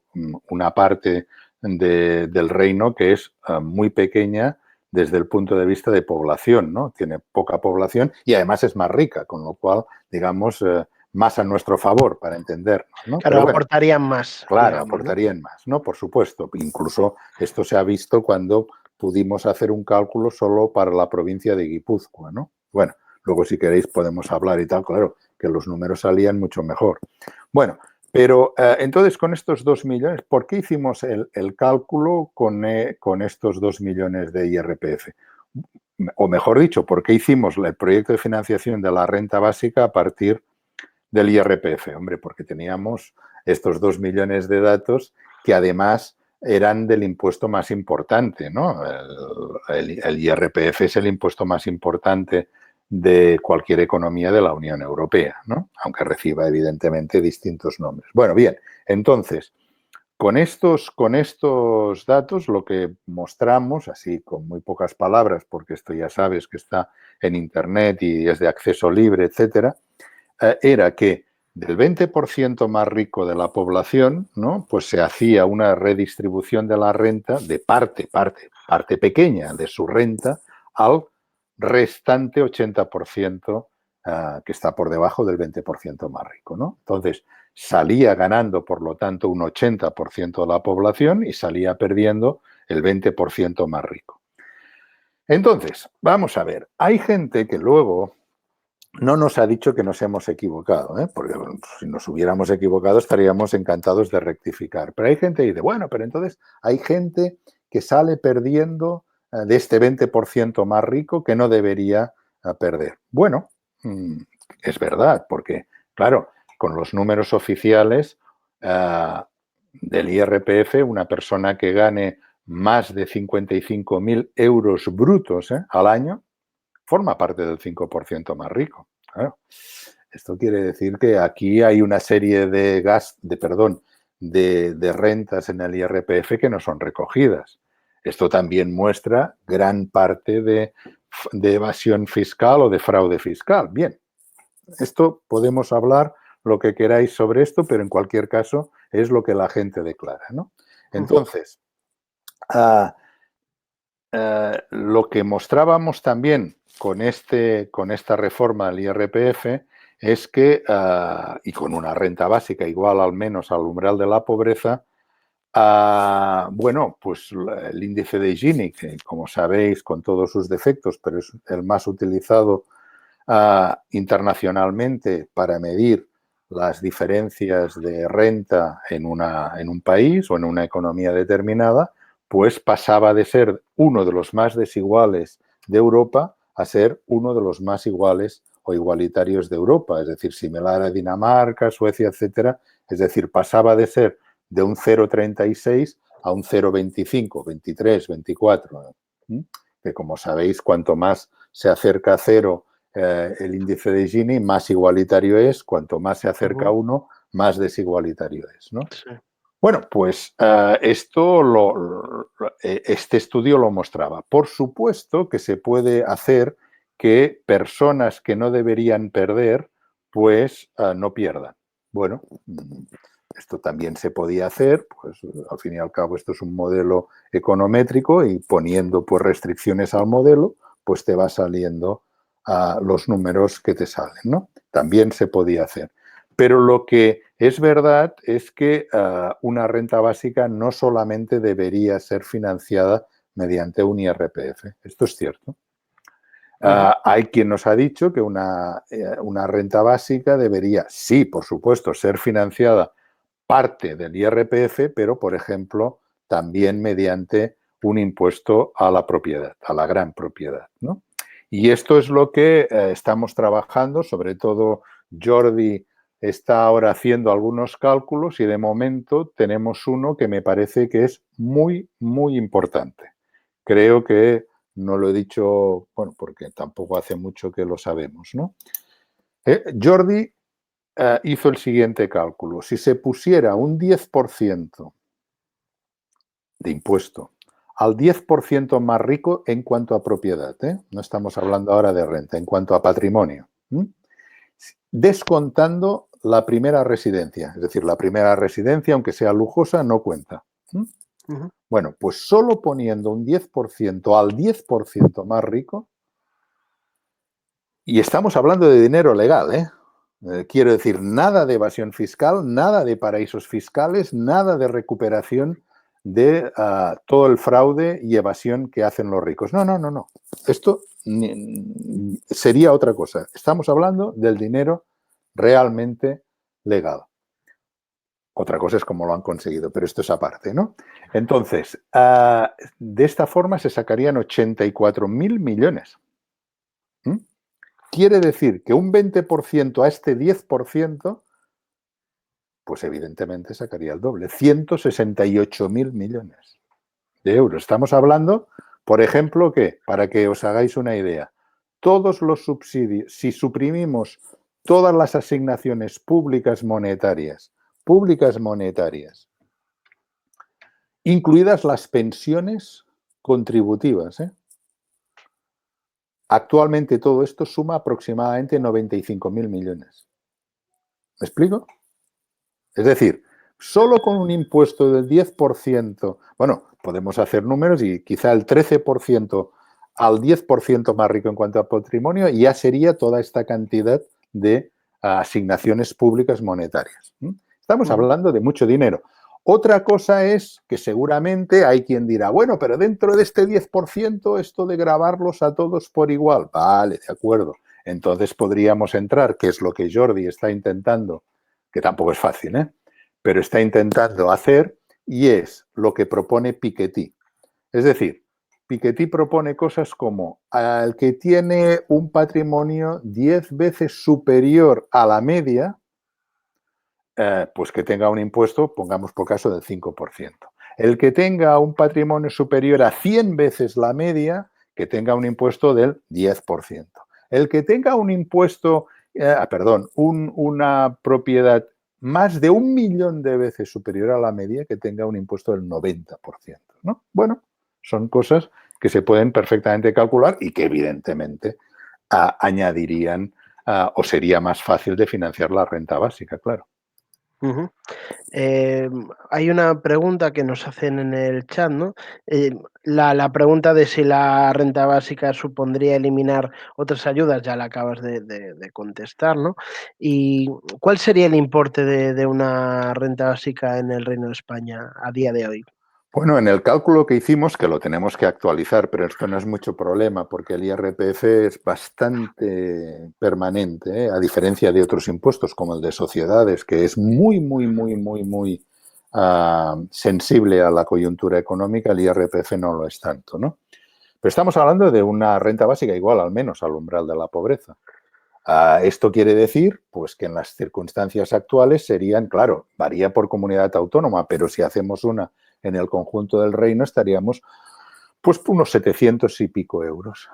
una parte del reino que es muy pequeña desde el punto de vista de población, ¿no? Tiene poca población y además es más rica, con lo cual, digamos, más a nuestro favor, para entendernos, ¿no? Claro, Pero bueno, aportarían más, claro, digamos, ¿no? aportarían más, ¿no? Por supuesto. Incluso esto se ha visto cuando pudimos hacer un cálculo solo para la provincia de Guipúzcoa, ¿no? Bueno, luego si queréis podemos hablar y tal, claro, que los números salían mucho mejor. Bueno, pero entonces con estos 2 millones, ¿por qué hicimos el cálculo con estos 2 millones de IRPF? O mejor dicho, ¿por qué hicimos el proyecto de financiación de la renta básica a partir del IRPF? Hombre, porque teníamos estos 2 millones de datos que además eran del impuesto más importante, ¿no? El IRPF es el impuesto más importante de cualquier economía de la Unión Europea, ¿no? Aunque reciba evidentemente distintos nombres. Bueno, bien, entonces, con estos datos lo que mostramos, así con muy pocas palabras, porque esto ya sabes que está en Internet y es de acceso libre, etcétera, era que del 20% más rico de la población, ¿no? Pues se hacía una redistribución de la renta de parte pequeña de su renta al restante 80% que está por debajo del 20% más rico, ¿no? Entonces, salía ganando, por lo tanto, un 80% de la población y salía perdiendo el 20% más rico. Entonces, vamos a ver, hay gente que luego no nos ha dicho que nos hemos equivocado, ¿eh? Porque bueno, si nos hubiéramos equivocado estaríamos encantados de rectificar. Pero hay gente que dice, bueno, pero entonces hay gente que sale perdiendo de este 20% más rico que no debería perder. Bueno, es verdad, porque claro, con los números oficiales del IRPF, una persona que gane más de 55.000 euros brutos al año, forma parte del 5% más rico. Claro. Esto quiere decir que aquí hay una serie de de rentas en el IRPF que no son recogidas. Esto también muestra gran parte de evasión fiscal o de fraude fiscal. Bien, esto podemos hablar lo que queráis sobre esto, pero en cualquier caso es lo que la gente declara, ¿no? Entonces, lo que mostrábamos también con esta reforma del IRPF es que, y con una renta básica igual al menos al umbral de la pobreza, bueno, pues el índice de Gini, que como sabéis con todos sus defectos, pero es el más utilizado internacionalmente para medir las diferencias de renta en un país o en una economía determinada, pues pasaba de ser uno de los más desiguales de Europa a ser uno de los más iguales o igualitarios de Europa, es decir, similar a Dinamarca, Suecia, etcétera. Es decir, pasaba de ser de un 0,36 a un 0,25, 23, 24. Que como sabéis, cuanto más se acerca a cero el índice de Gini, más igualitario es. Cuanto más se acerca a 1, más desigualitario es, ¿no? Sí. Bueno, pues este estudio lo mostraba. Por supuesto que se puede hacer que personas que no deberían perder, pues no pierdan. Bueno, esto también se podía hacer, pues al fin y al cabo esto es un modelo econométrico y poniendo pues restricciones al modelo, pues te va saliendo los números que te salen, ¿no? También se podía hacer. Pero lo que es verdad es que una renta básica no solamente debería ser financiada mediante un IRPF. Esto es cierto. Hay quien nos ha dicho que una renta básica debería, sí, por supuesto, ser financiada parte del IRPF, pero, por ejemplo, también mediante un impuesto a la propiedad, a la gran propiedad, ¿no? Y esto es lo que estamos trabajando, sobre todo Jordi está ahora haciendo algunos cálculos y de momento tenemos uno que me parece que es muy, muy importante. Creo que no lo he dicho, bueno, porque tampoco hace mucho que lo sabemos, ¿no? Jordi hizo el siguiente cálculo. Si se pusiera un 10% de impuesto al 10% más rico en cuanto a propiedad, no estamos hablando ahora de renta, en cuanto a patrimonio, descontando la primera residencia, es decir, la primera residencia, aunque sea lujosa, no cuenta. Bueno, pues solo poniendo un 10% al 10% más rico, y estamos hablando de dinero legal, quiero decir, nada de evasión fiscal, nada de paraísos fiscales, nada de recuperación de todo el fraude y evasión que hacen los ricos. No, no, no, no. Esto sería otra cosa. Estamos hablando del dinero realmente legal. Otra cosa es cómo lo han conseguido, pero esto es aparte, ¿no? Entonces, de esta forma se sacarían 84.000 millones. Quiere decir que un 20% a este 10%, pues evidentemente sacaría el doble, 168.000 millones de euros. Estamos hablando, por ejemplo, que, para que os hagáis una idea, todos los subsidios, si suprimimos todas las asignaciones públicas monetarias, incluidas las pensiones contributivas, actualmente todo esto suma aproximadamente 95.000 millones. ¿Me explico? Es decir, solo con un impuesto del 10%, bueno, podemos hacer números y quizá el 13% al 10% más rico en cuanto a patrimonio, ya sería toda esta cantidad de asignaciones públicas monetarias. Estamos hablando de mucho dinero. Otra cosa es que seguramente hay quien dirá, bueno, pero dentro de este 10% esto de gravarlos a todos por igual. Vale, de acuerdo. Entonces podríamos entrar, que es lo que Jordi está intentando, que tampoco es fácil, pero está intentando hacer, y es lo que propone Piketty. Es decir, Piketty propone cosas como al que tiene un patrimonio 10 veces superior a la media, pues que tenga un impuesto, pongamos por caso, del 5%. El que tenga un patrimonio superior a 100 veces la media, que tenga un impuesto del 10%. El que tenga un impuesto perdón, una propiedad más de 1 millón de veces superior a la media que tenga un impuesto del 90%, ¿no? Bueno, son cosas que se pueden perfectamente calcular y que evidentemente añadirían o sería más fácil de financiar la renta básica, claro. Ujú. Hay una pregunta que nos hacen en el chat, ¿no? La pregunta de si la renta básica supondría eliminar otras ayudas, ya la acabas de contestar, ¿no? ¿Y cuál sería el importe de una renta básica en el Reino de España a día de hoy? Bueno, en el cálculo que hicimos, que lo tenemos que actualizar, pero esto no es mucho problema porque el IRPF es bastante permanente, ¿eh? A diferencia de otros impuestos como el de sociedades, que es muy, muy, muy, muy, muy sensible a la coyuntura económica, el IRPF no lo es tanto, ¿no? Pero estamos hablando de una renta básica igual al menos al umbral de la pobreza. Esto quiere decir, pues, que en las circunstancias actuales serían, claro, varía por comunidad autónoma, pero si hacemos una en el conjunto del reino estaríamos, pues, unos 700 y pico euros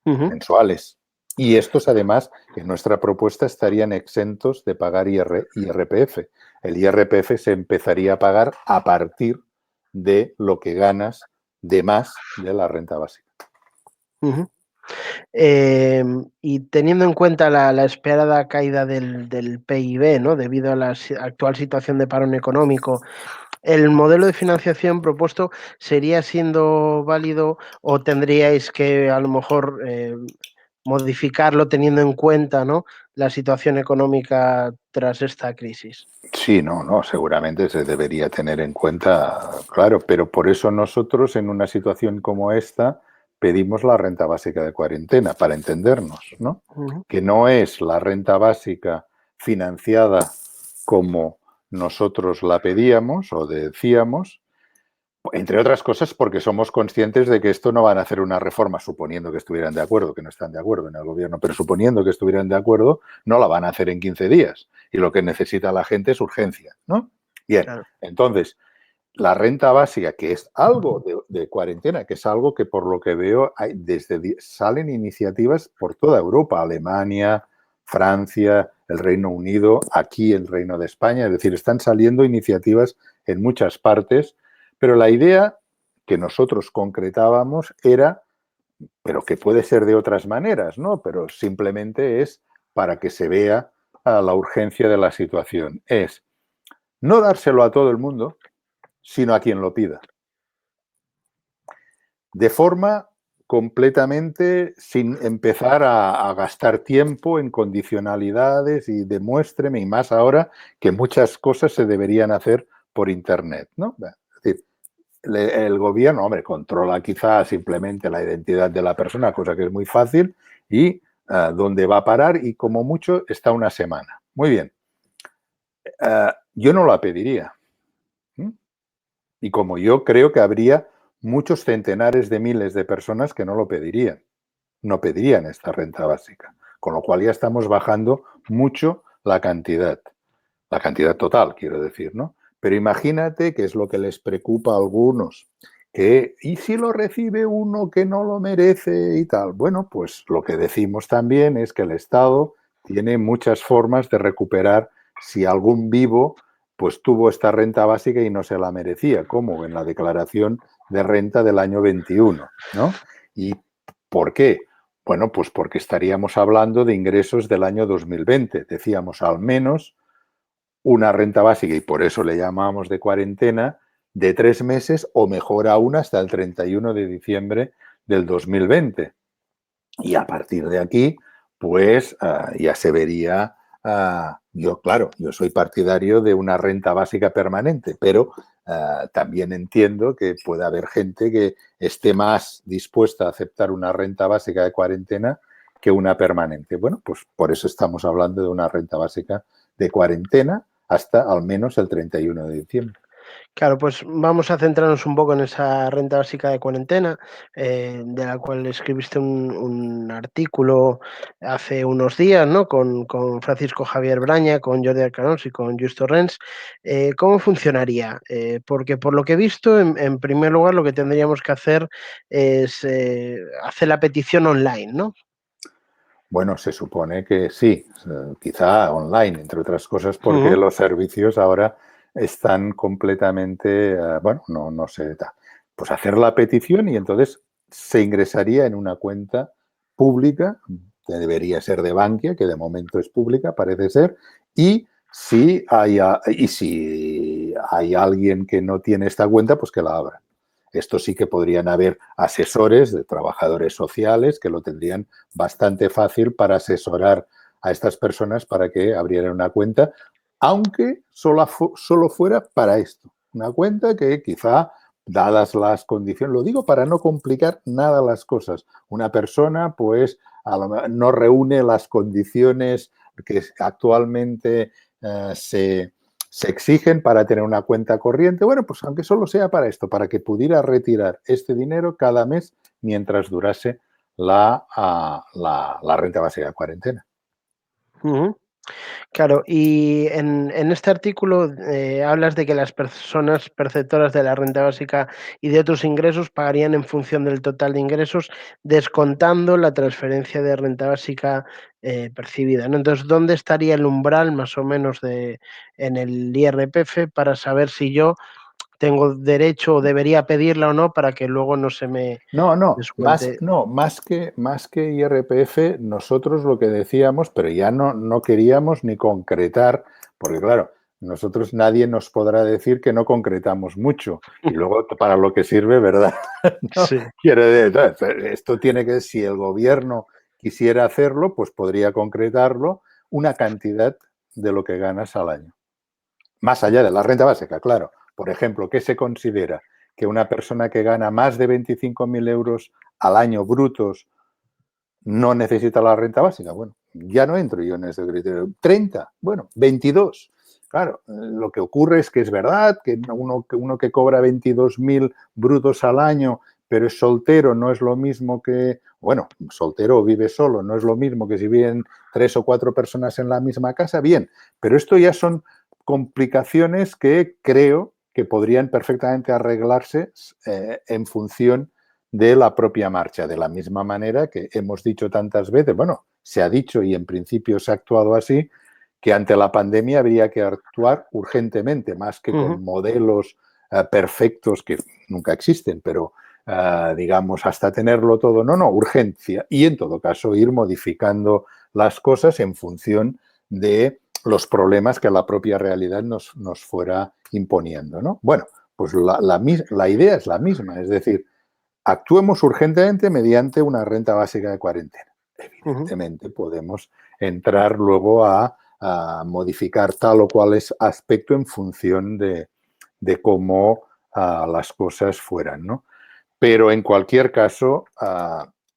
Ujú, mensuales. Y estos, además, en nuestra propuesta estarían exentos de pagar IRPF. El IRPF se empezaría a pagar a partir de lo que ganas de más de la renta básica. ujú. Y teniendo en cuenta la esperada caída del PIB, ¿no? Debido a la actual situación de parón económico, ¿el modelo de financiación propuesto seguiría siendo válido o tendríais que a lo mejor modificarlo teniendo en cuenta, ¿no?, la situación económica tras esta crisis? Sí, no, seguramente se debería tener en cuenta, claro, pero por eso nosotros en una situación como esta pedimos la renta básica de cuarentena, para entendernos, ¿no? Ujú, Que no es la renta básica financiada como nosotros la pedíamos o decíamos, entre otras cosas porque somos conscientes de que esto no van a hacer una reforma, suponiendo que estuvieran de acuerdo, que no están de acuerdo en el gobierno, pero suponiendo que estuvieran de acuerdo, no la van a hacer en 15 días. Y lo que necesita la gente es urgencia, ¿no? Bien, claro. entonces, la renta básica, que es algo de cuarentena, que es algo que por lo que veo salen iniciativas por toda Europa, Alemania, Francia, el Reino Unido, aquí el Reino de España, es decir, están saliendo iniciativas en muchas partes, pero la idea que nosotros concretábamos era, pero que puede ser de otras maneras, ¿no? Pero simplemente es para que se vea la urgencia de la situación. Es no dárselo a todo el mundo, sino a quien lo pida. De forma completamente sin empezar a gastar tiempo en condicionalidades y demuéstreme, y más ahora que muchas cosas se deberían hacer por Internet, ¿no? Es decir, el gobierno, hombre, controla quizás simplemente la identidad de la persona, cosa que es muy fácil, y dónde va a parar, y como mucho está una semana. Muy bien. Yo no la pediría. ¿Mm? Y como yo creo que habría muchos centenares de miles de personas que no lo pedirían, no pedirían esta renta básica, con lo cual ya estamos bajando mucho la cantidad total, quiero decir, ¿no? Pero imagínate que es lo que les preocupa a algunos, que ¿y si lo recibe uno que no lo merece y tal? Bueno, pues lo que decimos también es que el Estado tiene muchas formas de recuperar si algún vivo pues tuvo esta renta básica y no se la merecía, como en la declaración de renta del año 21, ¿no? ¿Y por qué? Bueno, pues porque estaríamos hablando de ingresos del año 2020. Decíamos al menos una renta básica, y por eso le llamamos de cuarentena, de 3 meses o mejor aún hasta el 31 de diciembre del 2020. Y a partir de aquí, pues ya se vería, yo claro, yo soy partidario de una renta básica permanente, pero también entiendo que puede haber gente que esté más dispuesta a aceptar una renta básica de cuarentena que una permanente. Bueno, pues por eso estamos hablando de una renta básica de cuarentena hasta al menos el 31 de diciembre. Claro, pues vamos a centrarnos un poco en esa renta básica de cuarentena, de la cual escribiste un artículo hace unos días, ¿no? Con Francisco Javier Braña, con Jordi Alcanós y con Justo Rens. ¿Cómo funcionaría? Porque por lo que he visto, en primer lugar, lo que tendríamos que hacer es hacer la petición online, ¿no? Bueno, se supone que sí, quizá online, entre otras cosas, porque Ujú. los servicios ahora están completamente, bueno, no sé, pues hacer la petición y entonces se ingresaría en una cuenta pública, que debería ser de Bankia, que de momento es pública, parece ser, y si hay alguien que no tiene esta cuenta, pues que la abra. Esto sí que podrían haber asesores de trabajadores sociales que lo tendrían bastante fácil para asesorar a estas personas para que abrieran una cuenta, aunque solo fuera para esto. Una cuenta que quizá, dadas las condiciones, lo digo para no complicar nada las cosas, una persona pues no reúne las condiciones que actualmente se exigen para tener una cuenta corriente. Bueno, pues aunque solo sea para esto, para que pudiera retirar este dinero cada mes mientras durase la renta básica de cuarentena. Ujú. Claro, y en este artículo, hablas de que las personas perceptoras de la renta básica y de otros ingresos pagarían en función del total de ingresos, descontando la transferencia de renta básica, percibida, ¿no? Entonces, ¿dónde estaría el umbral más o menos en el IRPF para saber si yo tengo derecho o debería pedirla o no para que luego no se me No, no, descuente? más que IRPF, nosotros lo que decíamos, pero ya no queríamos ni concretar, porque claro, nosotros nadie nos podrá decir que no concretamos mucho. Y luego para lo que sirve, ¿verdad? ¿No? Sí. Quiere decir, esto tiene que, si el gobierno quisiera hacerlo, pues podría concretarlo una cantidad de lo que ganas al año. Más allá de la renta básica, claro. Por ejemplo, ¿qué se considera? Que una persona que gana más de 25.000 euros al año brutos no necesita la renta básica. Bueno, ya no entro yo en ese criterio. 30, bueno, 22. Claro, lo que ocurre es que es verdad que uno que cobra 22.000 brutos al año, pero es soltero, no es lo mismo que, bueno, soltero o vive solo, no es lo mismo que si viven 3 o 4 personas en la misma casa, bien, pero esto ya son complicaciones que creo que podrían perfectamente arreglarse en función de la propia marcha, de la misma manera que hemos dicho tantas veces, bueno, se ha dicho y en principio se ha actuado así, que ante la pandemia habría que actuar urgentemente, más que Ujú, con modelos perfectos que nunca existen, pero digamos hasta tenerlo todo, no, urgencia y en todo caso ir modificando las cosas en función de los problemas que la propia realidad nos fuera imponiendo, ¿no? Bueno, pues la idea es la misma, es decir, actuemos urgentemente mediante una renta básica de cuarentena. ujú. Evidentemente podemos entrar luego a modificar tal o cual aspecto en función de cómo las cosas fueran, ¿no? Pero en cualquier caso,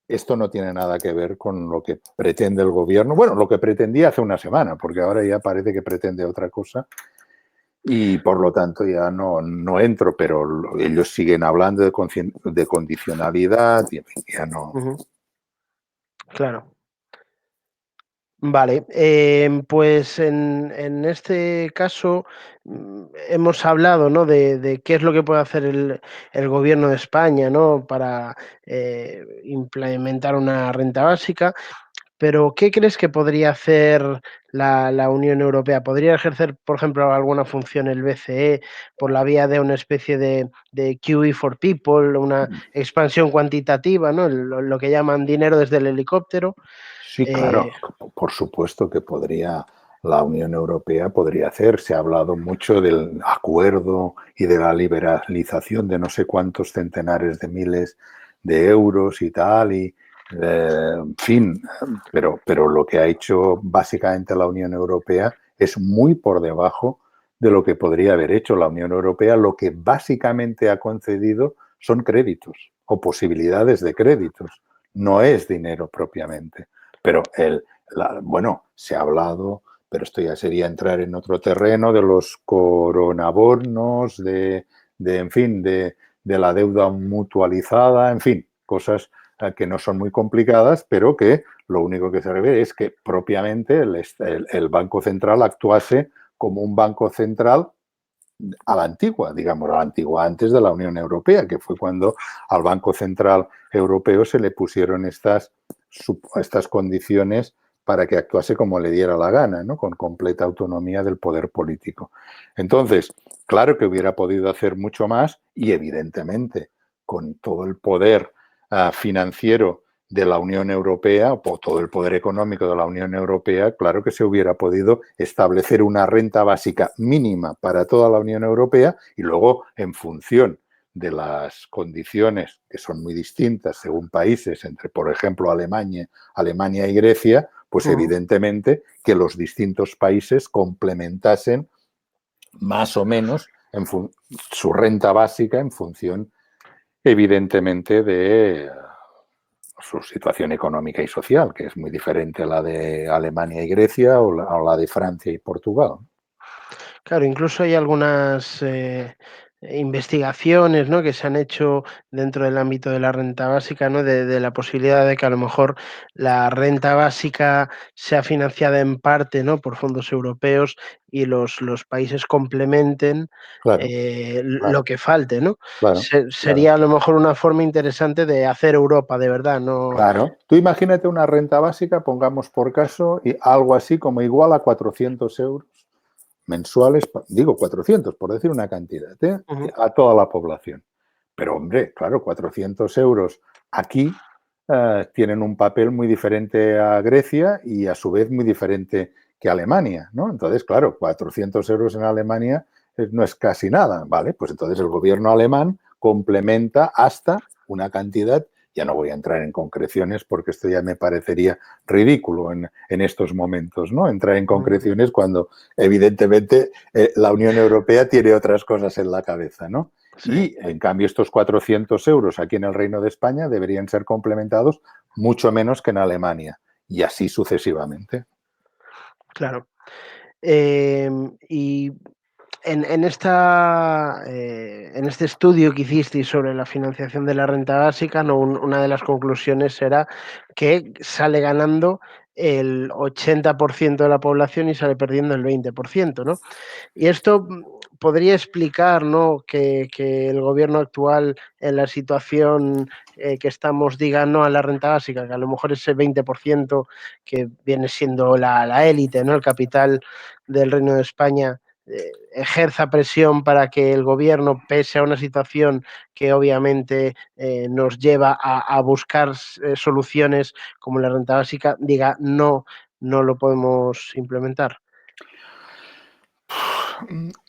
esto no tiene nada que ver con lo que pretende el gobierno. Bueno, lo que pretendía hace una semana, porque ahora ya parece que pretende otra cosa y por lo tanto ya no entro, pero ellos siguen hablando de condicionalidad y en fin, ya no. Ujú, claro. Vale, pues en este caso, hemos hablado, ¿no? De qué es lo que puede hacer el gobierno de España, ¿no? Para, implementar una renta básica. Pero, ¿qué crees que podría hacer la Unión Europea? ¿Podría ejercer, por ejemplo, alguna función el BCE por la vía de una especie de QE for People, una expansión cuantitativa, ¿no? Lo que llaman dinero desde el helicóptero. Sí, claro, Eh, por supuesto que la Unión Europea podría hacer. Se ha hablado mucho del acuerdo y de la liberalización de no sé cuántos centenares de miles de euros y tal, en fin, pero lo que ha hecho básicamente la Unión Europea es muy por debajo de lo que podría haber hecho la Unión Europea. Lo que básicamente ha concedido son créditos o posibilidades de créditos, no es dinero propiamente. Pero bueno, se ha hablado, pero esto ya sería entrar en otro terreno de los coronabonos, en fin, de la deuda mutualizada, en fin, cosas que no son muy complicadas, pero que lo único que se refiere es que propiamente el Banco Central actuase como un banco central a la antigua, digamos, a la antigua, antes de la Unión Europea, que fue cuando al Banco Central Europeo se le pusieron estas estas condiciones para que actuase como le diera la gana, ¿no? Con completa autonomía del poder político. Entonces, claro que hubiera podido hacer mucho más y evidentemente con todo el poder financiero de la Unión Europea, o todo el poder económico de la Unión Europea, claro que se hubiera podido establecer una renta básica mínima para toda la Unión Europea y luego, en función de las condiciones que son muy distintas según países, entre, por ejemplo, Alemania y Grecia, pues evidentemente que los distintos países complementasen más o menos su renta básica en función, evidentemente, de su situación económica y social, que es muy diferente a la de Alemania y Grecia o la de Francia y Portugal. Claro, incluso hay algunas investigaciones, ¿no?, que se han hecho dentro del ámbito de la renta básica, ¿no?, de la posibilidad de que a lo mejor la renta básica sea financiada en parte, ¿no?, por fondos europeos y los países complementen Claro, lo claro, que falte, ¿no? claro, claro. Sería a lo mejor una forma interesante de hacer Europa de verdad, ¿no? Claro. Tú imagínate una renta básica, pongamos por caso, y algo así como igual a 400 euros mensuales, digo 400 por decir una cantidad, Ujú, a toda la población. Pero hombre, claro, 400 euros aquí tienen un papel muy diferente a Grecia y a su vez muy diferente que Alemania, ¿no? Entonces, claro, 400 euros en Alemania no es casi nada, ¿vale? Pues entonces el gobierno alemán complementa hasta una cantidad, ya no voy a entrar en concreciones porque esto ya me parecería ridículo en estos momentos, ¿no? Entrar en ujú. concreciones cuando evidentemente la Unión Europea tiene otras cosas en la cabeza, ¿no? Sí, Y en cambio estos 400 euros aquí en el Reino de España deberían ser complementados mucho menos que en Alemania y así sucesivamente. claro. Y en este estudio que hicisteis sobre la financiación de la renta básica, ¿no? Una de las conclusiones era que sale ganando el 80% de la población y sale perdiendo el 20%, ¿no? Y esto podría explicar, ¿no?, que el gobierno actual, en la situación que estamos, diga no a la renta básica, que a lo mejor ese 20% que viene siendo la élite, ¿no?, el capital del Reino de España, ejerza presión para que el gobierno, pese a una situación que obviamente nos lleva a buscar soluciones como la renta básica, diga no, no lo podemos implementar.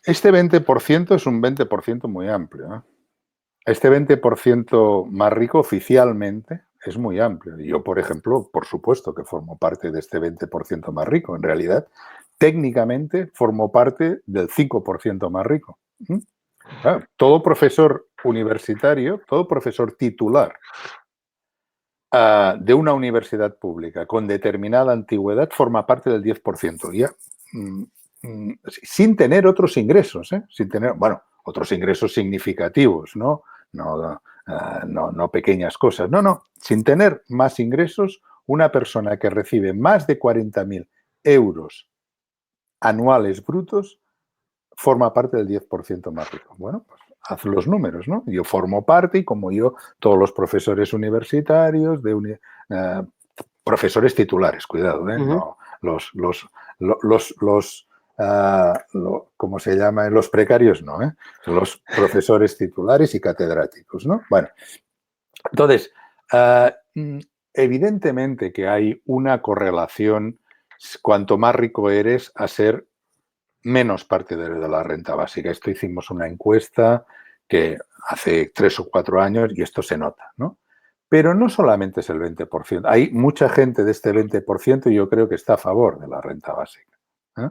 Este 20% es un 20% muy amplio, ¿eh? Este 20% más rico oficialmente es muy amplio. Y yo, por ejemplo, por supuesto que formo parte de este 20% más rico. En realidad, técnicamente formo parte del 5% más rico. Claro, todo profesor universitario, todo profesor titular de una universidad pública con determinada antigüedad forma parte del 10%. Ya, mm, sin tener otros ingresos, ¿eh? Sin tener, bueno, otros ingresos significativos, ¿no? No pequeñas cosas. No, no. Sin tener más ingresos, una persona que recibe más de 40.000 euros anuales brutos forma parte del 10% más rico. Bueno, pues haz los números, ¿no? Yo formo parte y como yo, todos los profesores universitarios, profesores titulares, cuidado, ¿eh? Ujú, No, ¿cómo se llama? Los precarios no, ¿eh? Son los profesores titulares y catedráticos, ¿no? Bueno, entonces, evidentemente que hay una correlación, cuanto más rico eres, a ser menos parte de la renta básica. Esto hicimos una encuesta que hace 3 o 4 años y esto se nota, ¿no? Pero no solamente es el 20%. Hay mucha gente de este 20% y yo creo que está a favor de la renta básica, ¿eh?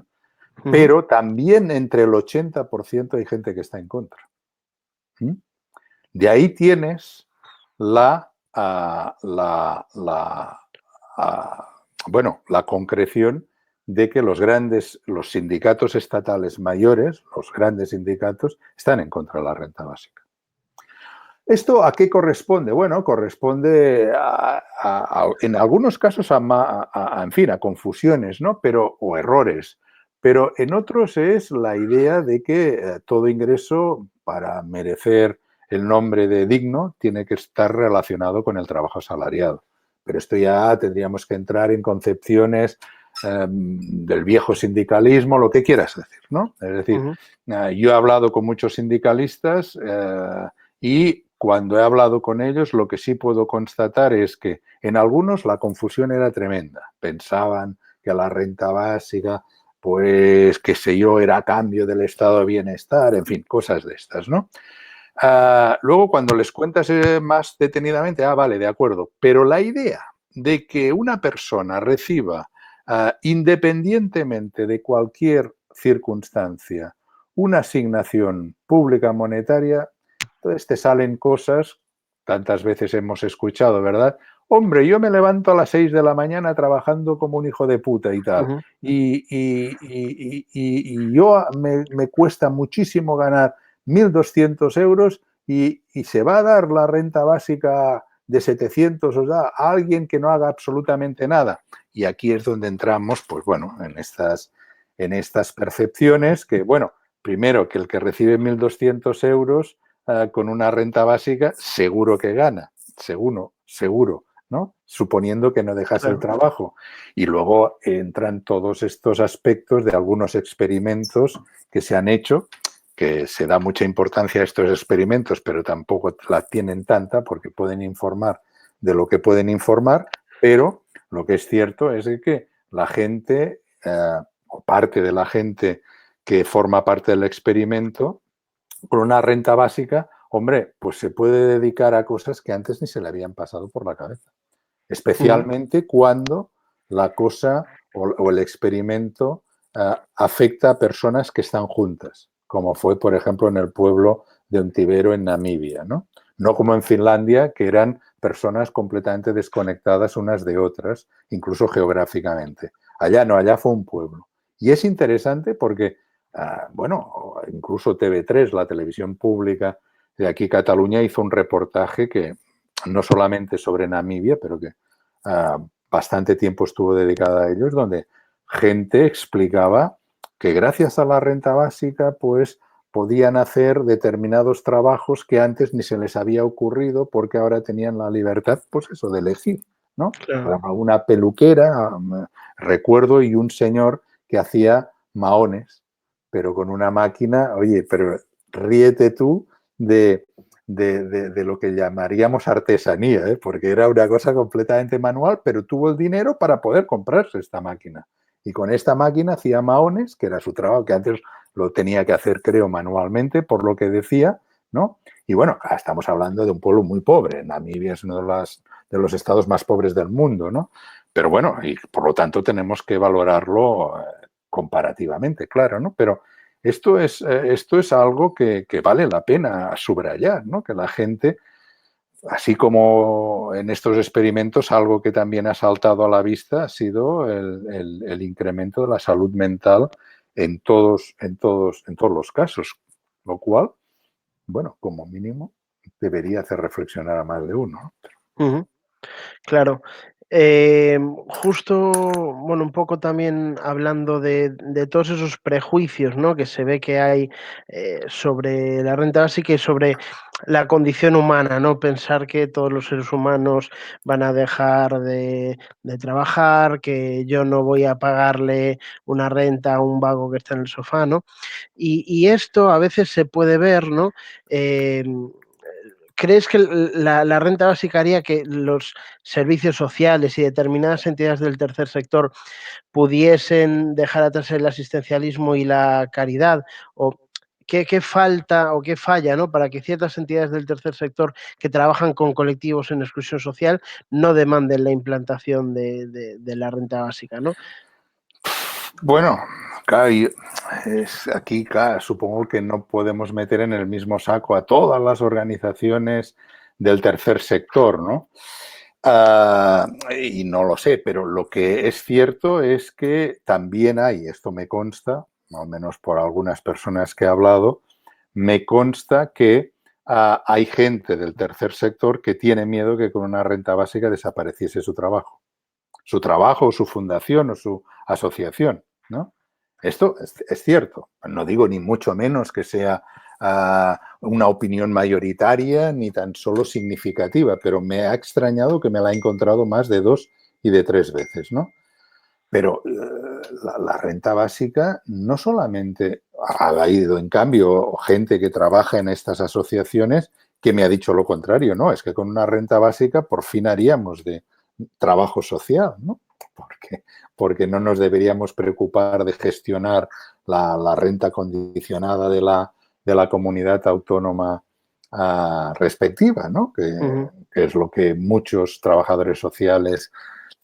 ujú. Pero también entre el 80% hay gente que está en contra. ¿Mm? De ahí tienes la concreción de que los sindicatos estatales mayores, los grandes sindicatos, están en contra de la renta básica. ¿Esto a qué corresponde? Bueno, corresponde en algunos casos en fin, a confusiones, ¿no? O errores. Pero en otros es la idea de que todo ingreso, para merecer el nombre de digno, tiene que estar relacionado con el trabajo asalariado. pero esto ya tendríamos que entrar en concepciones del viejo sindicalismo, lo que quieras decir, ¿no? Es decir, yo he hablado con muchos sindicalistas y cuando he hablado con ellos, lo que sí puedo constatar es que en algunos la confusión era tremenda. Pensaban que la renta básica, pues, qué sé yo, era a cambio del estado de bienestar, en fin, cosas de estas, ¿no? Luego, cuando les cuentas más detenidamente, vale, de acuerdo, pero la idea de que una persona reciba, independientemente de cualquier circunstancia, una asignación pública monetaria, entonces te salen cosas, tantas veces hemos escuchado, ¿verdad? Hombre, yo me levanto a las 6 de la mañana trabajando como un hijo de puta y tal. Y yo me cuesta muchísimo ganar 1.200 euros y se va a dar la renta básica de 700 o sea, a alguien que no haga absolutamente nada. Y aquí es donde entramos, pues bueno, en estas percepciones que, bueno, primero que el que recibe 1.200 euros con una renta básica seguro que gana, seguro, ¿no? Suponiendo que no dejas el trabajo. Y luego entran todos estos aspectos de algunos experimentos que se han hecho, que se da mucha importancia a estos experimentos, pero tampoco la tienen tanta porque pueden informar de lo que pueden informar, pero lo que es cierto es que la gente, o parte de la gente que forma parte del experimento, con una renta básica, hombre, pues se puede dedicar a cosas que antes ni se le habían pasado por la cabeza. Especialmente cuando la cosa o el experimento afecta a personas que están juntas, como fue, por ejemplo, en el pueblo de Ontivero, en Namibia, ¿no? No como en Finlandia, que eran personas completamente desconectadas unas de otras, incluso geográficamente. Allá no, allá fue un pueblo. Y es interesante porque, bueno, incluso TV3, la televisión pública de aquí, Cataluña, hizo un reportaje que no solamente sobre Namibia, pero que bastante tiempo estuvo dedicada a ellos, donde gente explicaba que gracias a la renta básica, pues podían hacer determinados trabajos que antes ni se les había ocurrido porque ahora tenían la libertad, pues eso, de elegir, ¿no? Claro. Una peluquera, recuerdo, y un señor que hacía maones, pero con una máquina, oye, pero ríete tú de lo que llamaríamos artesanía, porque era una cosa completamente manual, pero tuvo el dinero para poder comprarse esta máquina. Y con esta máquina hacía maones, que era su trabajo, que antes lo tenía que hacer, creo, manualmente, por lo que decía, ¿no? Y bueno, estamos hablando de un pueblo muy pobre. Namibia es uno de los estados más pobres del mundo, ¿no? Pero bueno, y por lo tanto tenemos que valorarlo comparativamente, claro, ¿no? Pero esto es algo que vale la pena subrayar, ¿no? Que la gente, así como en estos experimentos, algo que también ha saltado a la vista ha sido el incremento de la salud mental en todos los casos, lo cual, bueno, como mínimo, debería hacer reflexionar a más de uno, ¿no? Claro. Justo, bueno, un poco también hablando de todos esos prejuicios, ¿no? Que se ve que hay sobre la renta básica y sobre la condición humana, ¿no? Pensar que todos los seres humanos van a dejar de trabajar, que yo no voy a pagarle una renta a un vago que está en el sofá, ¿no? Y esto a veces se puede ver, ¿no? ¿Crees que la renta básica haría que los servicios sociales y determinadas entidades del tercer sector pudiesen dejar atrás el asistencialismo y la caridad? ¿O qué falta o qué falla, ¿no? Para que ciertas entidades del tercer sector que trabajan con colectivos en exclusión social no demanden la implantación de la renta básica, ¿no? Bueno, claro, aquí claro, supongo que no podemos meter en el mismo saco a todas las organizaciones del tercer sector, ¿no? Y no lo sé, pero lo que es cierto es que también hay, esto me consta, al menos por algunas personas que he hablado, me consta que hay gente del tercer sector que tiene miedo que con una renta básica desapareciese su trabajo, su fundación o su asociación, ¿no? Esto es cierto. No digo ni mucho menos que sea una opinión mayoritaria ni tan solo significativa, pero me ha extrañado que me la he encontrado más de 2 y de 3 veces, ¿no? Pero la renta básica no solamente ha habido, en cambio, gente que trabaja en estas asociaciones que me ha dicho lo contrario, no, es que con una renta básica por fin haríamos de trabajo social, ¿no? Porque no nos deberíamos preocupar de gestionar la renta condicionada de la comunidad autónoma respectiva, ¿no? Que es lo que muchos trabajadores sociales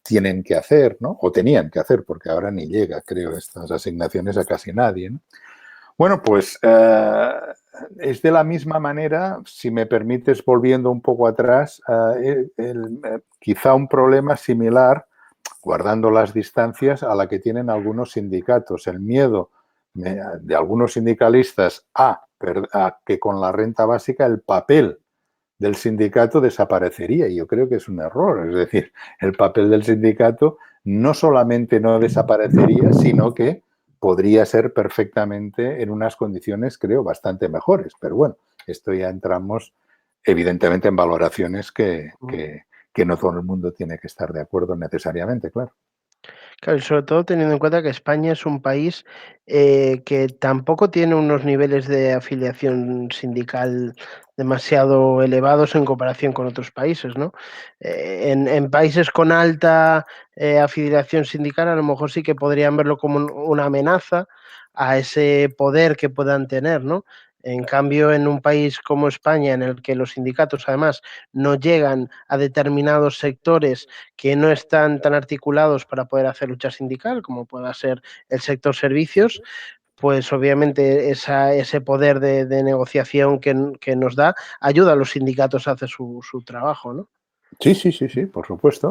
tienen que hacer, ¿no? O tenían que hacer, porque ahora ni llega, creo, estas asignaciones a casi nadie, ¿no? Bueno, pues es de la misma manera, si me permites, volviendo un poco atrás, quizá un problema similar, guardando las distancias, a la que tienen algunos sindicatos. El miedo de algunos sindicalistas a que con la renta básica el papel del sindicato desaparecería. Y yo creo que es un error. Es decir, el papel del sindicato no solamente no desaparecería, sino que podría ser perfectamente en unas condiciones, creo, bastante mejores. Pero bueno, esto ya entramos evidentemente en valoraciones que no todo el mundo tiene que estar de acuerdo necesariamente, claro. Claro, y sobre todo teniendo en cuenta que España es un país que tampoco tiene unos niveles de afiliación sindical demasiado elevados en comparación con otros países, ¿no? En países con alta afiliación sindical a lo mejor sí que podrían verlo como una amenaza a ese poder que puedan tener, ¿no? En cambio, en un país como España, en el que los sindicatos además no llegan a determinados sectores que no están tan articulados para poder hacer lucha sindical, como pueda ser el sector servicios, pues obviamente ese poder de negociación que nos da ayuda a los sindicatos a hacer su trabajo, ¿no? Sí, sí, sí, sí, por supuesto.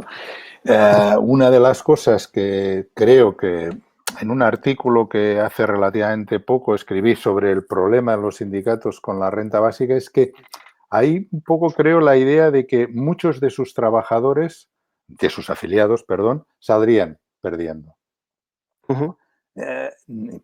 Una de las cosas que creo que en un artículo que hace relativamente poco escribí sobre el problema de los sindicatos con la renta básica es que hay un poco, creo, la idea de que muchos de sus trabajadores, de sus afiliados, perdón, saldrían perdiendo. Ujú. Eh,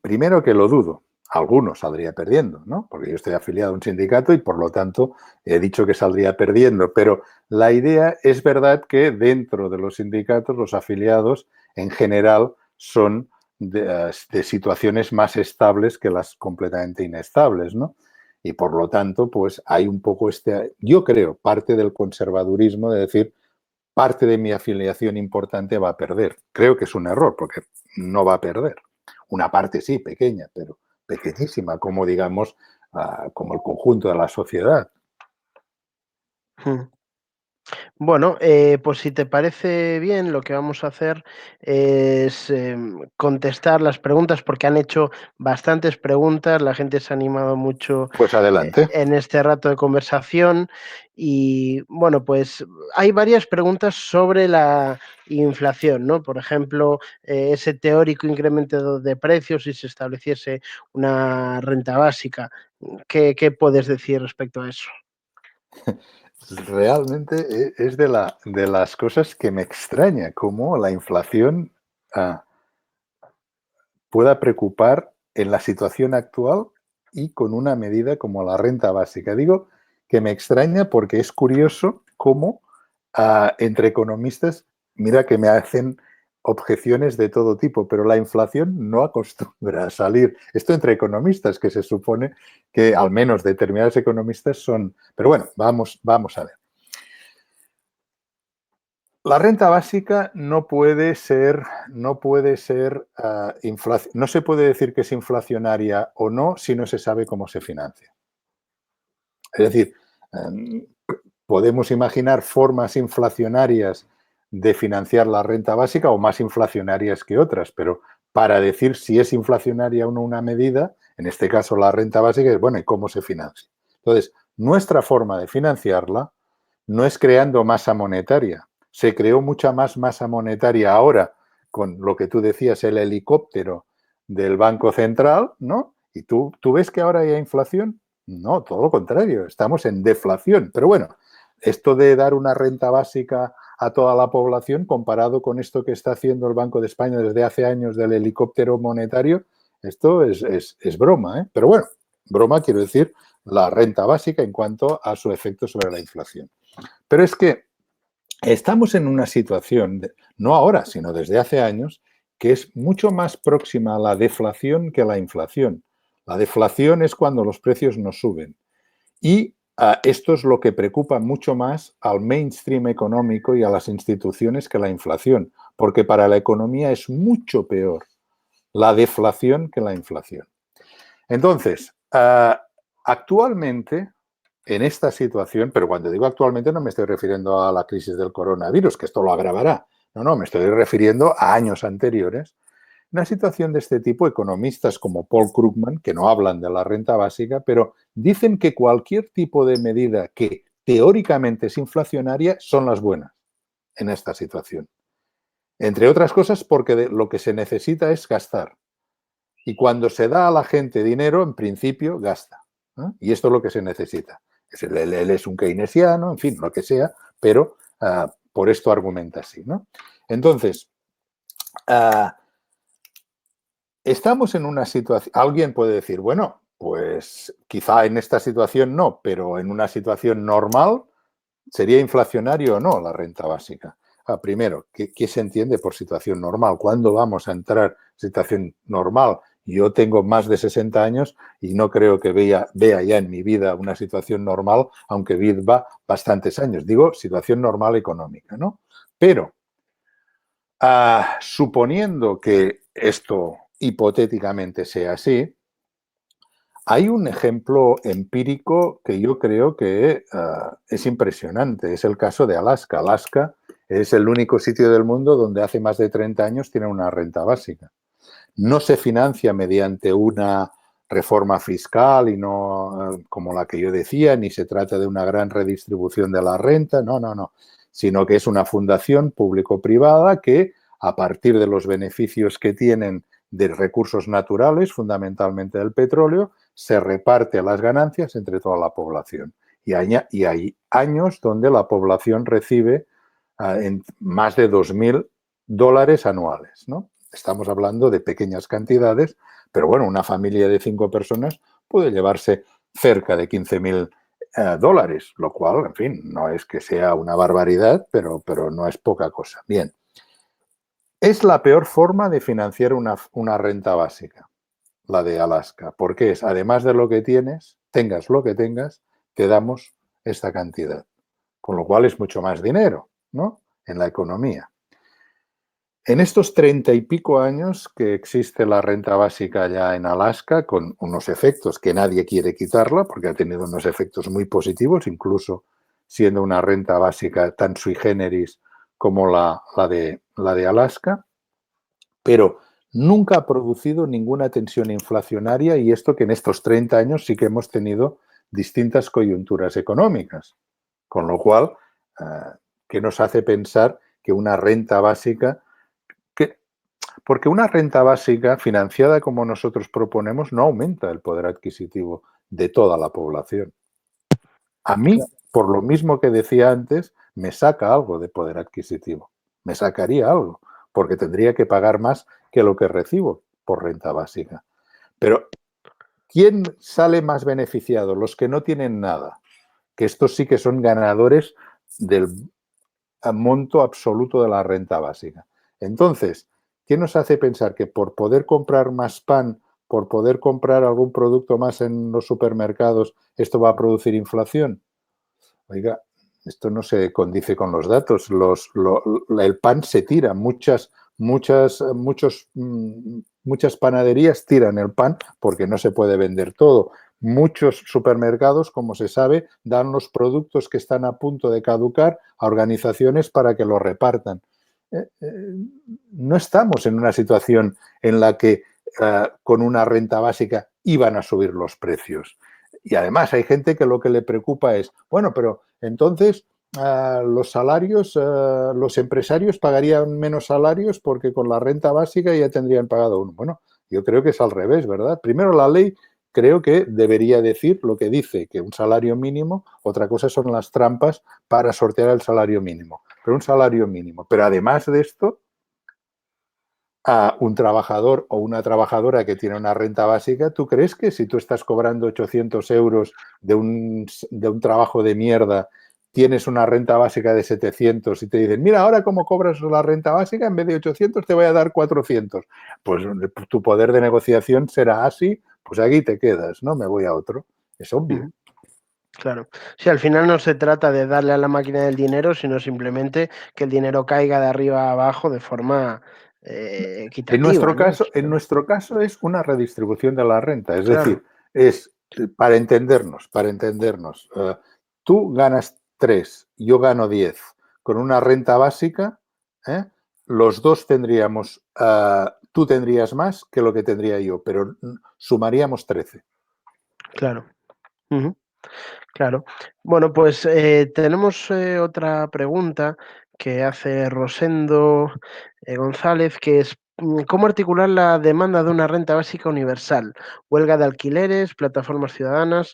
Primero que lo dudo, algunos saldría perdiendo, ¿no? Porque yo estoy afiliado a un sindicato y por lo tanto he dicho que saldría perdiendo, pero la idea es verdad que dentro de los sindicatos los afiliados en general son de situaciones más estables que las completamente inestables, ¿no? Y por lo tanto, pues hay un poco yo creo, parte del conservadurismo de decir, parte de mi afiliación importante va a perder. Creo que es un error porque no va a perder. Una parte sí, pequeña, pero pequeñísima, como digamos, como el conjunto de la sociedad. Mm. Bueno, pues si te parece bien, lo que vamos a hacer es contestar las preguntas, porque han hecho bastantes preguntas, la gente se ha animado mucho Pues adelante. en este rato de conversación y bueno, pues hay varias preguntas sobre la inflación, ¿no? Por ejemplo, ese teórico incremento de precios si se estableciese una renta básica. ¿Qué puedes decir respecto a eso? Realmente es de las cosas que me extraña, cómo la inflación pueda preocupar en la situación actual y con una medida como la renta básica. Digo que me extraña porque es curioso cómo entre economistas, mira que me hacen objeciones de todo tipo, pero la inflación no acostumbra a salir. Esto entre economistas, que se supone que al menos determinados economistas son... Pero bueno, vamos a ver. La renta básica no se puede decir que es inflacionaria o no si no se sabe cómo se financia. Es decir, podemos imaginar formas inflacionarias de financiar la renta básica o más inflacionarias que otras, pero para decir si es inflacionaria o no una medida, en este caso la renta básica, es bueno, ¿y cómo se financia? Entonces, nuestra forma de financiarla no es creando masa monetaria. Se creó mucha más masa monetaria ahora con lo que tú decías, el helicóptero del Banco Central, ¿no? Y tú ves que ahora hay inflación. No, todo lo contrario, estamos en deflación. Pero bueno, esto de dar una renta básica a toda la población comparado con esto que está haciendo el Banco de España desde hace años del helicóptero monetario, esto es broma, ¿eh? Pero bueno, broma quiero decir la renta básica en cuanto a su efecto sobre la inflación. Pero es que estamos en una situación, no ahora, sino desde hace años, que es mucho más próxima a la deflación que a la inflación. La deflación es cuando los precios no suben. Y esto es lo que preocupa mucho más al mainstream económico y a las instituciones que la inflación, porque para la economía es mucho peor la deflación que la inflación. Entonces, actualmente, en esta situación, pero cuando digo actualmente no me estoy refiriendo a la crisis del coronavirus, que esto lo agravará. No, me estoy refiriendo a años anteriores. Una situación de este tipo, economistas como Paul Krugman, que no hablan de la renta básica, pero dicen que cualquier tipo de medida que teóricamente es inflacionaria son las buenas en esta situación. Entre otras cosas porque lo que se necesita es gastar. Y cuando se da a la gente dinero, en principio gasta. Y esto es lo que se necesita. Él es un keynesiano, en fin, lo que sea, pero por esto argumenta así, ¿no? Entonces, estamos en una situación, alguien puede decir, bueno, pues quizá en esta situación no, pero en una situación normal, ¿sería inflacionario o no la renta básica? Primero, ¿qué se entiende por situación normal? ¿Cuándo vamos a entrar en situación normal? Yo tengo más de 60 años y no creo que vea ya en mi vida una situación normal, aunque viva bastantes años. Digo, situación normal económica, ¿no? Pero, suponiendo que esto hipotéticamente sea así, hay un ejemplo empírico que yo creo que es impresionante. Es el caso de Alaska. Alaska es el único sitio del mundo donde hace más de 30 años tiene una renta básica. No se financia mediante una reforma fiscal y no como la que yo decía, ni se trata de una gran redistribución de la renta, no, sino que es una fundación público-privada que a partir de los beneficios que tienen de recursos naturales, fundamentalmente del petróleo, se reparte las ganancias entre toda la población. Y hay años donde la población recibe en más de $2.000 anuales, ¿no? Estamos hablando de pequeñas cantidades, pero bueno, una familia de 5 personas puede llevarse cerca de $15.000, lo cual, en fin, no es que sea una barbaridad, pero no es poca cosa. Bien, es la peor forma de financiar una renta básica, la de Alaska, porque es, además de lo que tienes, tengas lo que tengas, te damos esta cantidad, con lo cual es mucho más dinero, ¿no? En la economía. En estos 30 y pico años que existe la renta básica ya en Alaska, con unos efectos que nadie quiere quitarla, porque ha tenido unos efectos muy positivos, incluso siendo una renta básica tan sui generis como la de Alaska, pero nunca ha producido ninguna tensión inflacionaria, y esto que en estos 30 años sí que hemos tenido distintas coyunturas económicas, con lo cual, ¿qué nos hace pensar que una renta básica porque una renta básica financiada como nosotros proponemos no aumenta el poder adquisitivo de toda la población? A mí, por lo mismo que decía antes, me saca algo de poder adquisitivo. Me sacaría algo, porque tendría que pagar más que lo que recibo por renta básica. Pero, ¿quién sale más beneficiado? Los que no tienen nada, que estos sí que son ganadores del monto absoluto de la renta básica. Entonces, ¿qué nos hace pensar que por poder comprar más pan, por poder comprar algún producto más en los supermercados, esto va a producir inflación? Oiga, esto no se condice con los datos. El pan se tira. Muchas panaderías tiran el pan porque no se puede vender todo. Muchos supermercados, como se sabe, dan los productos que están a punto de caducar a organizaciones para que los repartan. No estamos en una situación en la que con una renta básica iban a subir los precios. Y además hay gente que lo que le preocupa es, bueno, pero entonces los salarios, los empresarios pagarían menos salarios porque con la renta básica ya tendrían pagado uno. Bueno, yo creo que es al revés, ¿verdad? Primero, la ley creo que debería decir lo que dice, que un salario mínimo, otra cosa son las trampas para sortear el salario mínimo, pero un salario mínimo. Pero además de esto, a un trabajador o una trabajadora que tiene una renta básica, ¿tú crees que si tú estás cobrando 800 euros de un trabajo de mierda, tienes una renta básica de 700 y te dicen, mira, ahora como cobras la renta básica, en vez de 800 te voy a dar 400? Pues tu poder de negociación será así, pues aquí te quedas, ¿no? Me voy a otro. Es obvio. Claro. Sí, al final no se trata de darle a la máquina del dinero, sino simplemente que el dinero caiga de arriba a abajo de forma equitativa, ¿no? En nuestro caso es una redistribución de la renta, es Claro, decir, es para entendernos, tú ganas 3, yo gano 10, con una renta básica, ¿eh? Los dos tendríamos, tú tendrías más que lo que tendría yo, pero sumaríamos 13. claro. Ujú. Claro. Bueno, pues tenemos otra pregunta que hace Rosendo González, que es ¿cómo articular la demanda de una renta básica universal? Huelga de alquileres, plataformas ciudadanas.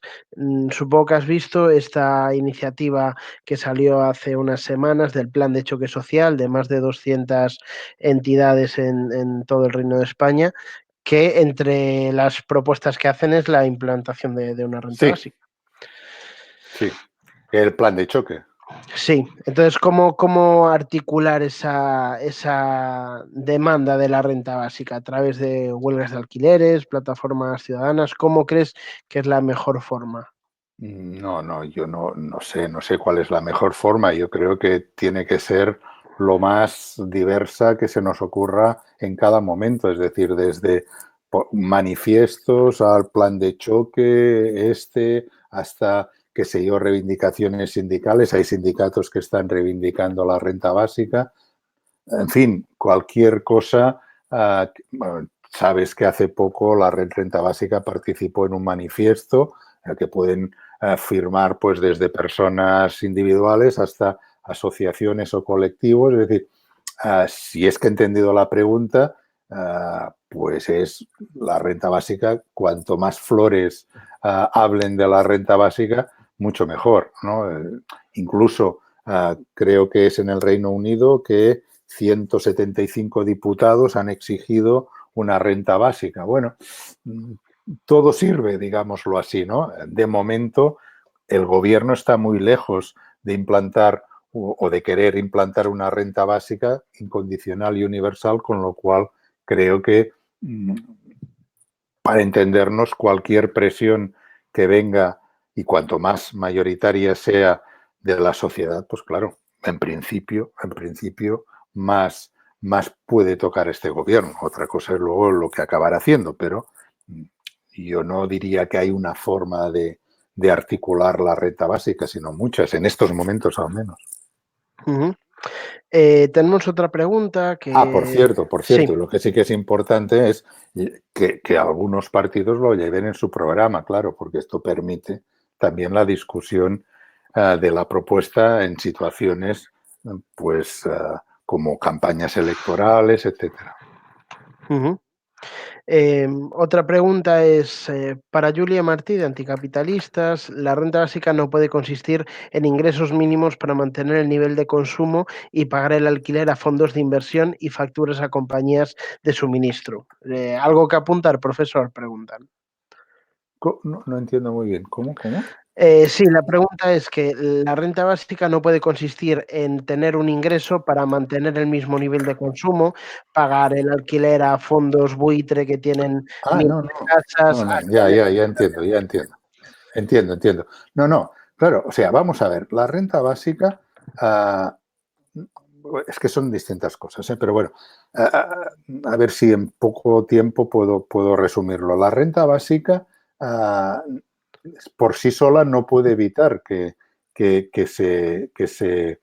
Supongo que has visto esta iniciativa que salió hace unas semanas del Plan de Choque Social de más de 200 entidades en todo el Reino de España, que entre las propuestas que hacen es la implantación de una renta Sí, básica. sí, el plan de choque. Sí, entonces, ¿cómo articular esa demanda de la renta básica? ¿A través de huelgas de alquileres, plataformas ciudadanas? ¿Cómo crees que es la mejor forma? No, no, yo no sé cuál es la mejor forma. Yo creo que tiene que ser lo más diversa que se nos ocurra en cada momento, es decir, desde manifiestos al plan de choque, hasta, qué sé yo, reivindicaciones sindicales. Hay sindicatos que están reivindicando la renta básica. En fin, cualquier cosa. Bueno, sabes que hace poco la Red Renta Básica participó en un manifiesto que pueden firmar pues desde personas individuales hasta asociaciones o colectivos. Es decir, si es que he entendido la pregunta, pues es la renta básica. Cuanto más flores hablen de la renta básica, mucho mejor, ¿no? Incluso creo que es en el Reino Unido que 175 diputados han exigido una renta básica. Bueno, todo sirve, digámoslo así, ¿no? De momento, el gobierno está muy lejos de implantar o de querer implantar una renta básica incondicional y universal, con lo cual creo que, para entendernos, cualquier presión que venga, y cuanto más mayoritaria sea, de la sociedad, pues claro, en principio más puede tocar este gobierno. Otra cosa es luego lo que acabará haciendo, pero yo no diría que hay una forma de articular la renta básica, sino muchas, en estos momentos al menos. Ujú. Tenemos otra pregunta que... Por Sí. cierto, lo que sí que es importante es que algunos partidos lo lleven en su programa, claro, porque esto permite también la discusión de la propuesta en situaciones, pues, como campañas electorales, etcétera. Ujú. Otra pregunta es, para Julia Martí, de Anticapitalistas, la renta básica no puede consistir en ingresos mínimos para mantener el nivel de consumo y pagar el alquiler a fondos de inversión y facturas a compañías de suministro. ¿Algo que apuntar, profesor? Preguntan. No, no entiendo muy bien. ¿Cómo? Sí, la pregunta es que la renta básica no puede consistir en tener un ingreso para mantener el mismo nivel de consumo, pagar el alquiler a fondos buitre que tienen miles No, de no. casas, No, a no, grandes ya entiendo, ya entiendo. Entiendo. No, no, claro, o sea, vamos a ver, la renta básica, uh, es que son distintas cosas, ¿eh? Pero bueno, a ver si en poco tiempo puedo resumirlo. La renta básica por sí sola no puede evitar que se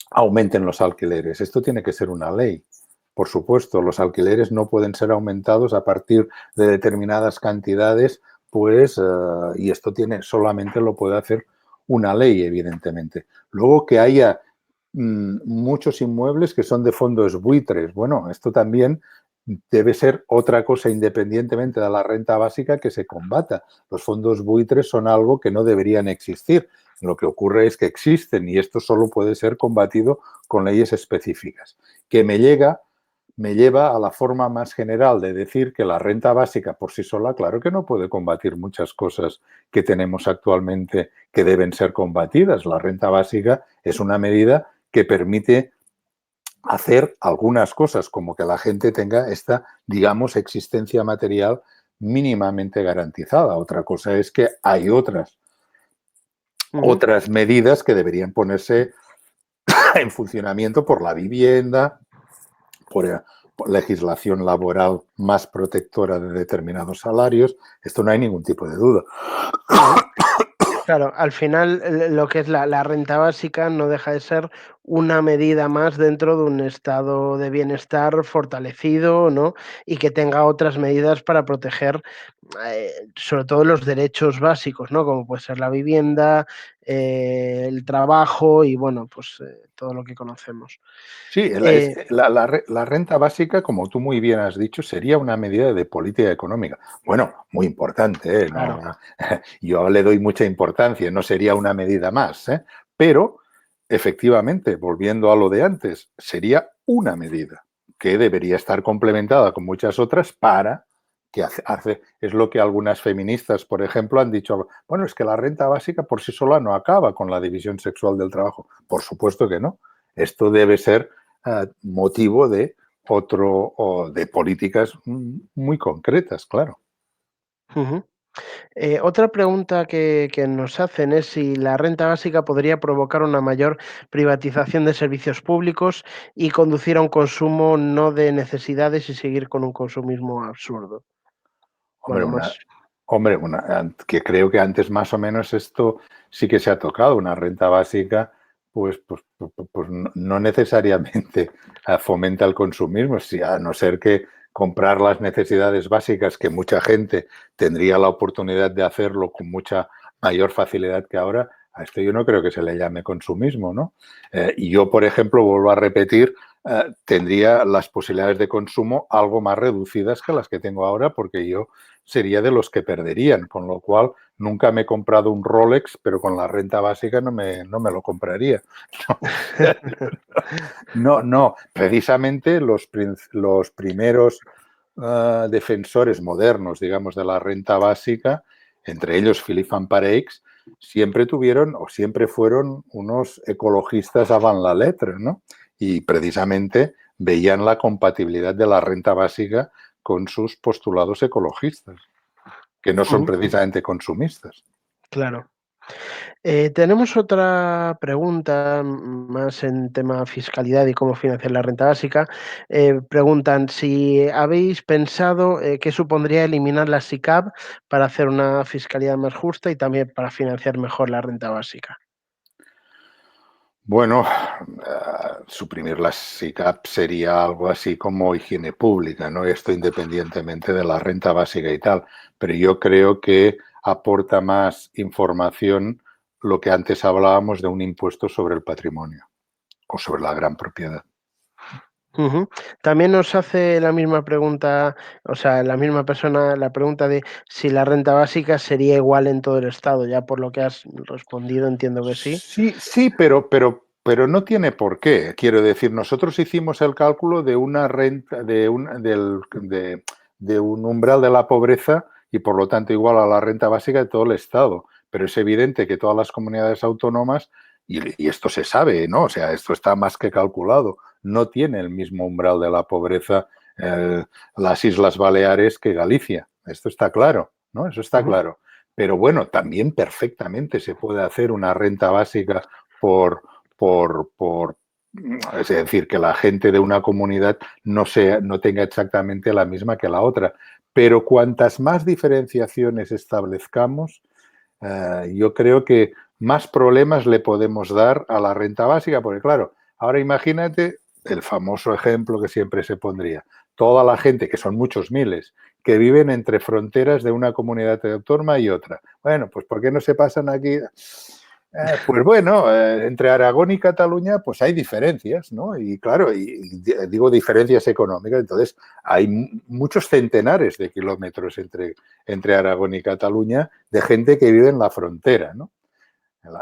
aumenten los alquileres. Esto tiene que ser una ley. Por supuesto, los alquileres no pueden ser aumentados a partir de determinadas cantidades, pues, y esto solamente lo puede hacer una ley, evidentemente. Luego, que haya muchos inmuebles que son de fondos buitres. Bueno, esto también debe ser otra cosa, independientemente de la renta básica, que se combata. Los fondos buitres son algo que no deberían existir. Lo que ocurre es que existen, y esto solo puede ser combatido con leyes específicas. Que me llega, me lleva a la forma más general de decir que la renta básica por sí sola, claro que no puede combatir muchas cosas que tenemos actualmente que deben ser combatidas. La renta básica es una medida que permite hacer algunas cosas, como que la gente tenga esta, digamos, existencia material mínimamente garantizada. Otra cosa es que hay otras medidas que deberían ponerse en funcionamiento por la vivienda, por legislación laboral más protectora de determinados salarios. Esto no hay ningún tipo de duda. Claro, al final lo que es la renta básica no deja de ser una medida más dentro de un estado de bienestar fortalecido, ¿no? Y que tenga otras medidas para proteger, sobre todo los derechos básicos, ¿no? Como puede ser la vivienda, el trabajo y, bueno, pues todo lo que conocemos. Sí, la renta básica, como tú muy bien has dicho, sería una medida de política económica. Bueno, muy importante, ¿eh? Claro. Yo le doy mucha importancia, no sería una medida más, ¿eh? Pero efectivamente, volviendo a lo de antes, sería una medida que debería estar complementada con muchas otras para que es lo que algunas feministas, por ejemplo, han dicho, bueno, es que la renta básica por sí sola no acaba con la división sexual del trabajo. Por supuesto que no. Esto debe ser motivo de o de políticas muy concretas, claro. Uh-huh. Otra pregunta que nos hacen es si la renta básica podría provocar una mayor privatización de servicios públicos y conducir a un consumo no de necesidades y seguir con un consumismo absurdo. Hombre, Bueno, más. que creo que antes más o menos esto sí que se ha tocado, una renta básica, pues no necesariamente fomenta el consumismo, a no ser que comprar las necesidades básicas, que mucha gente tendría la oportunidad de hacerlo con mucha mayor facilidad que ahora, a esto yo no creo que se le llame consumismo, ¿no? Y yo, por ejemplo, vuelvo a repetir, tendría las posibilidades de consumo algo más reducidas que las que tengo ahora, porque yo sería de los que perderían, con lo cual nunca me he comprado un Rolex, pero con la renta básica no me lo compraría. No, precisamente los primeros defensores modernos, digamos, de la renta básica, entre ellos Philippe Van Parijs, siempre tuvieron o siempre fueron unos ecologistas avant la lettre, ¿no? Y precisamente veían la compatibilidad de la renta básica con sus postulados ecologistas, que no son precisamente consumistas. Claro. Tenemos otra pregunta más en tema fiscalidad y cómo financiar la renta básica. Preguntan si habéis pensado qué supondría eliminar la SICAV para hacer una fiscalidad más justa y también para financiar mejor la renta básica. Bueno, suprimir las SICAP sería algo así como higiene pública, ¿no? Esto independientemente de la renta básica y tal. Pero yo creo que aporta más información lo que antes hablábamos de un impuesto sobre el patrimonio o sobre la gran propiedad. Ujú. También nos hace la misma pregunta, o sea, la misma persona, la pregunta de si la renta básica sería igual en todo el estado. Ya por lo que has respondido, entiendo que sí. Sí, pero no tiene por qué. Quiero decir, nosotros hicimos el cálculo de una renta, de un umbral de la pobreza y por lo tanto igual a la renta básica de todo el Estado. Pero es evidente que todas las comunidades autónomas, y esto se sabe, ¿no? O sea, esto está más que calculado, no tiene el mismo umbral de la pobreza las Islas Baleares que Galicia. Esto está claro, ¿no? Eso está Ujú. claro. Pero bueno, también perfectamente se puede hacer una renta básica por, es decir, que la gente de una comunidad no tenga exactamente la misma que la otra. Pero cuantas más diferenciaciones establezcamos, yo creo que más problemas le podemos dar a la renta básica, porque claro, ahora imagínate el famoso ejemplo que siempre se pondría. Toda la gente, que son muchos miles, que viven entre fronteras de una comunidad autónoma y otra. Bueno, pues ¿por qué no se pasan aquí? Pues bueno, entre Aragón y Cataluña pues hay diferencias, ¿no? Y claro, y digo diferencias económicas, entonces hay muchos centenares de kilómetros entre Aragón y Cataluña de gente que vive en la frontera, ¿no?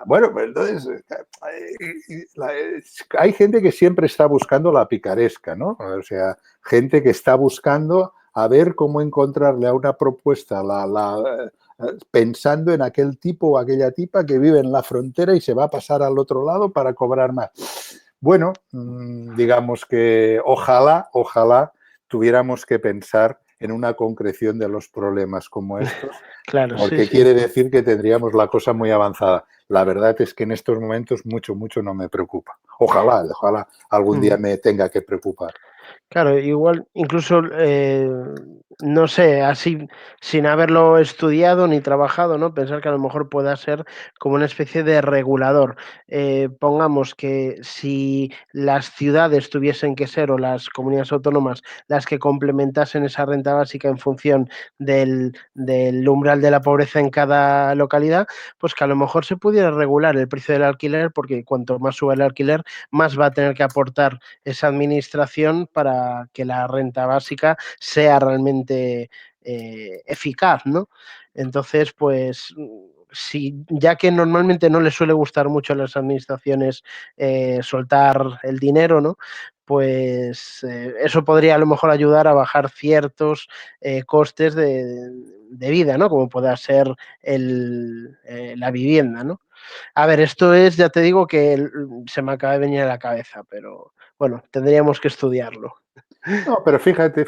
Bueno, pues entonces hay gente que siempre está buscando la picaresca, ¿no? O sea, gente que está buscando a ver cómo encontrarle a una propuesta pensando en aquel tipo o aquella tipa que vive en la frontera y se va a pasar al otro lado para cobrar más. Bueno, digamos que ojalá tuviéramos que pensar en una concreción de los problemas como estos, Claro, sí, porque sí. quiere decir que tendríamos la cosa muy avanzada. La verdad es que en estos momentos mucho no me preocupa. Ojalá algún día Mm. me tenga que preocupar. Claro, igual, incluso, no sé, así, sin haberlo estudiado ni trabajado, ¿no? Pensar que a lo mejor pueda ser como una especie de regulador. Pongamos que si las ciudades tuviesen que ser, o las comunidades autónomas, las que complementasen esa renta básica en función del umbral de la pobreza en cada localidad, pues que a lo mejor se pudiera regular el precio del alquiler, porque cuanto más suba el alquiler, más va a tener que aportar esa administración para que la renta básica sea realmente eficaz, ¿no? Entonces, pues, si, ya que normalmente no les suele gustar mucho a las administraciones soltar el dinero, ¿no? Pues eso podría a lo mejor ayudar a bajar ciertos costes de vida, ¿no? Como pueda ser la vivienda, ¿no? A ver, esto es, ya te digo que se me acaba de venir a la cabeza, pero bueno, tendríamos que estudiarlo. No, pero fíjate,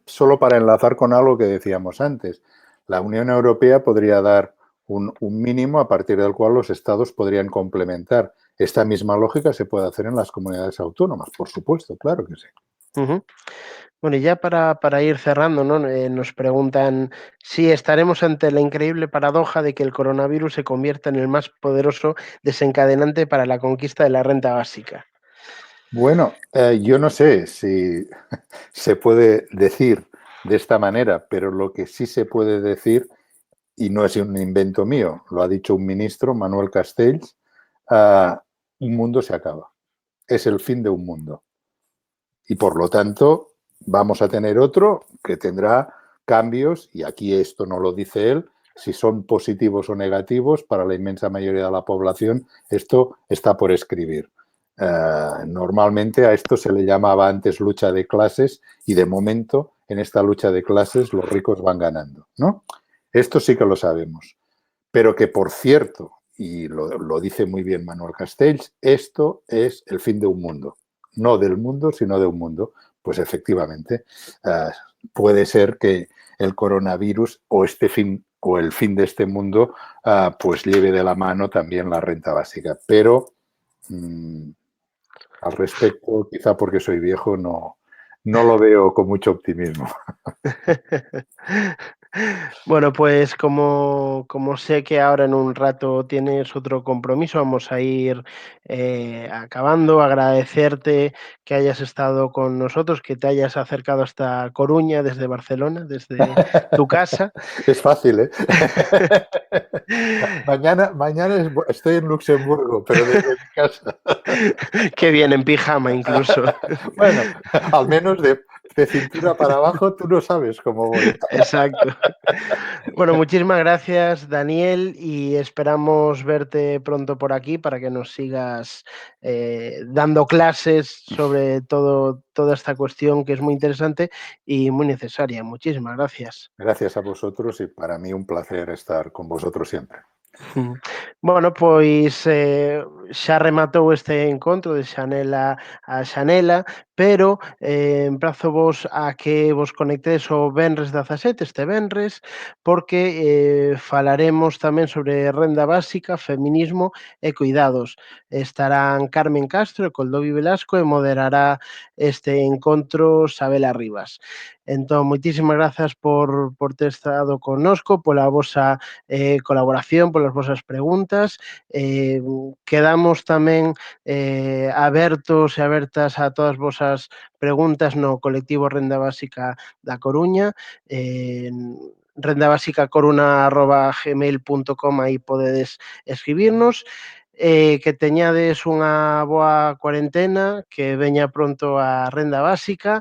solo para enlazar con algo que decíamos antes, la Unión Europea podría dar un mínimo a partir del cual los estados podrían complementar. Esta misma lógica se puede hacer en las comunidades autónomas, por supuesto, claro que sí. Ujú. Bueno, y ya para ir cerrando, ¿no? Nos preguntan si estaremos ante la increíble paradoja de que el coronavirus se convierta en el más poderoso desencadenante para la conquista de la renta básica. Bueno, yo no sé si se puede decir de esta manera, pero lo que sí se puede decir, y no es un invento mío, lo ha dicho un ministro, Manuel Castells, un mundo se acaba. Es el fin de un mundo. Y por lo tanto, vamos a tener otro que tendrá cambios, y aquí esto no lo dice él, si son positivos o negativos para la inmensa mayoría de la población, esto está por escribir. Normalmente a esto se le llamaba antes lucha de clases y de momento en esta lucha de clases los ricos van ganando, ¿no? Esto sí que lo sabemos. Pero que, por cierto, y lo dice muy bien Manuel Castells, esto es el fin de un mundo. No del mundo, sino de un mundo. Pues efectivamente, puede ser que el coronavirus o este fin o el fin de este mundo pues lleve de la mano también la renta básica. Pero al respecto, quizá porque soy viejo, no lo veo con mucho optimismo. Bueno, pues como sé que ahora en un rato tienes otro compromiso, vamos a ir acabando. Agradecerte que hayas estado con nosotros, que te hayas acercado hasta Coruña desde Barcelona, desde tu casa. Es fácil, ¿eh? Mañana estoy en Luxemburgo, pero desde mi casa. Qué bien, en pijama incluso. Bueno, al menos de cintura para abajo tú no sabes cómo voy. Exacto. Bueno, muchísimas gracias, Daniel, y esperamos verte pronto por aquí para que nos sigas dando clases sobre toda esta cuestión que es muy interesante y muy necesaria. Muchísimas gracias. Gracias a vosotros y para mí un placer estar con vosotros siempre. Bueno, pois xa rematou este encontro de Xanela a Xanela, pero emprazo vos a que vos conectedes o venres 17, este venres, porque falaremos tamén sobre renda básica, feminismo e cuidados. Estarán Carmen Castro e Coldovi Velasco e moderará este encontro Sabela Rivas. Entón, moitísimas grazas por ter estado connosco, pola vosa colaboración, polas vosas preguntas. Quedamos tamén abertos e abertas a todas as vosas preguntas no colectivo Renda Básica da Coruña, rendabasicacoruna@gmail.com, aí podedes escribirnos. Que teñades unha boa cuarentena, que veña pronto a renda básica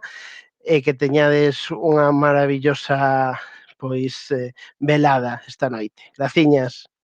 e que teñades unha maravillosa pois velada esta noite. Graciñas.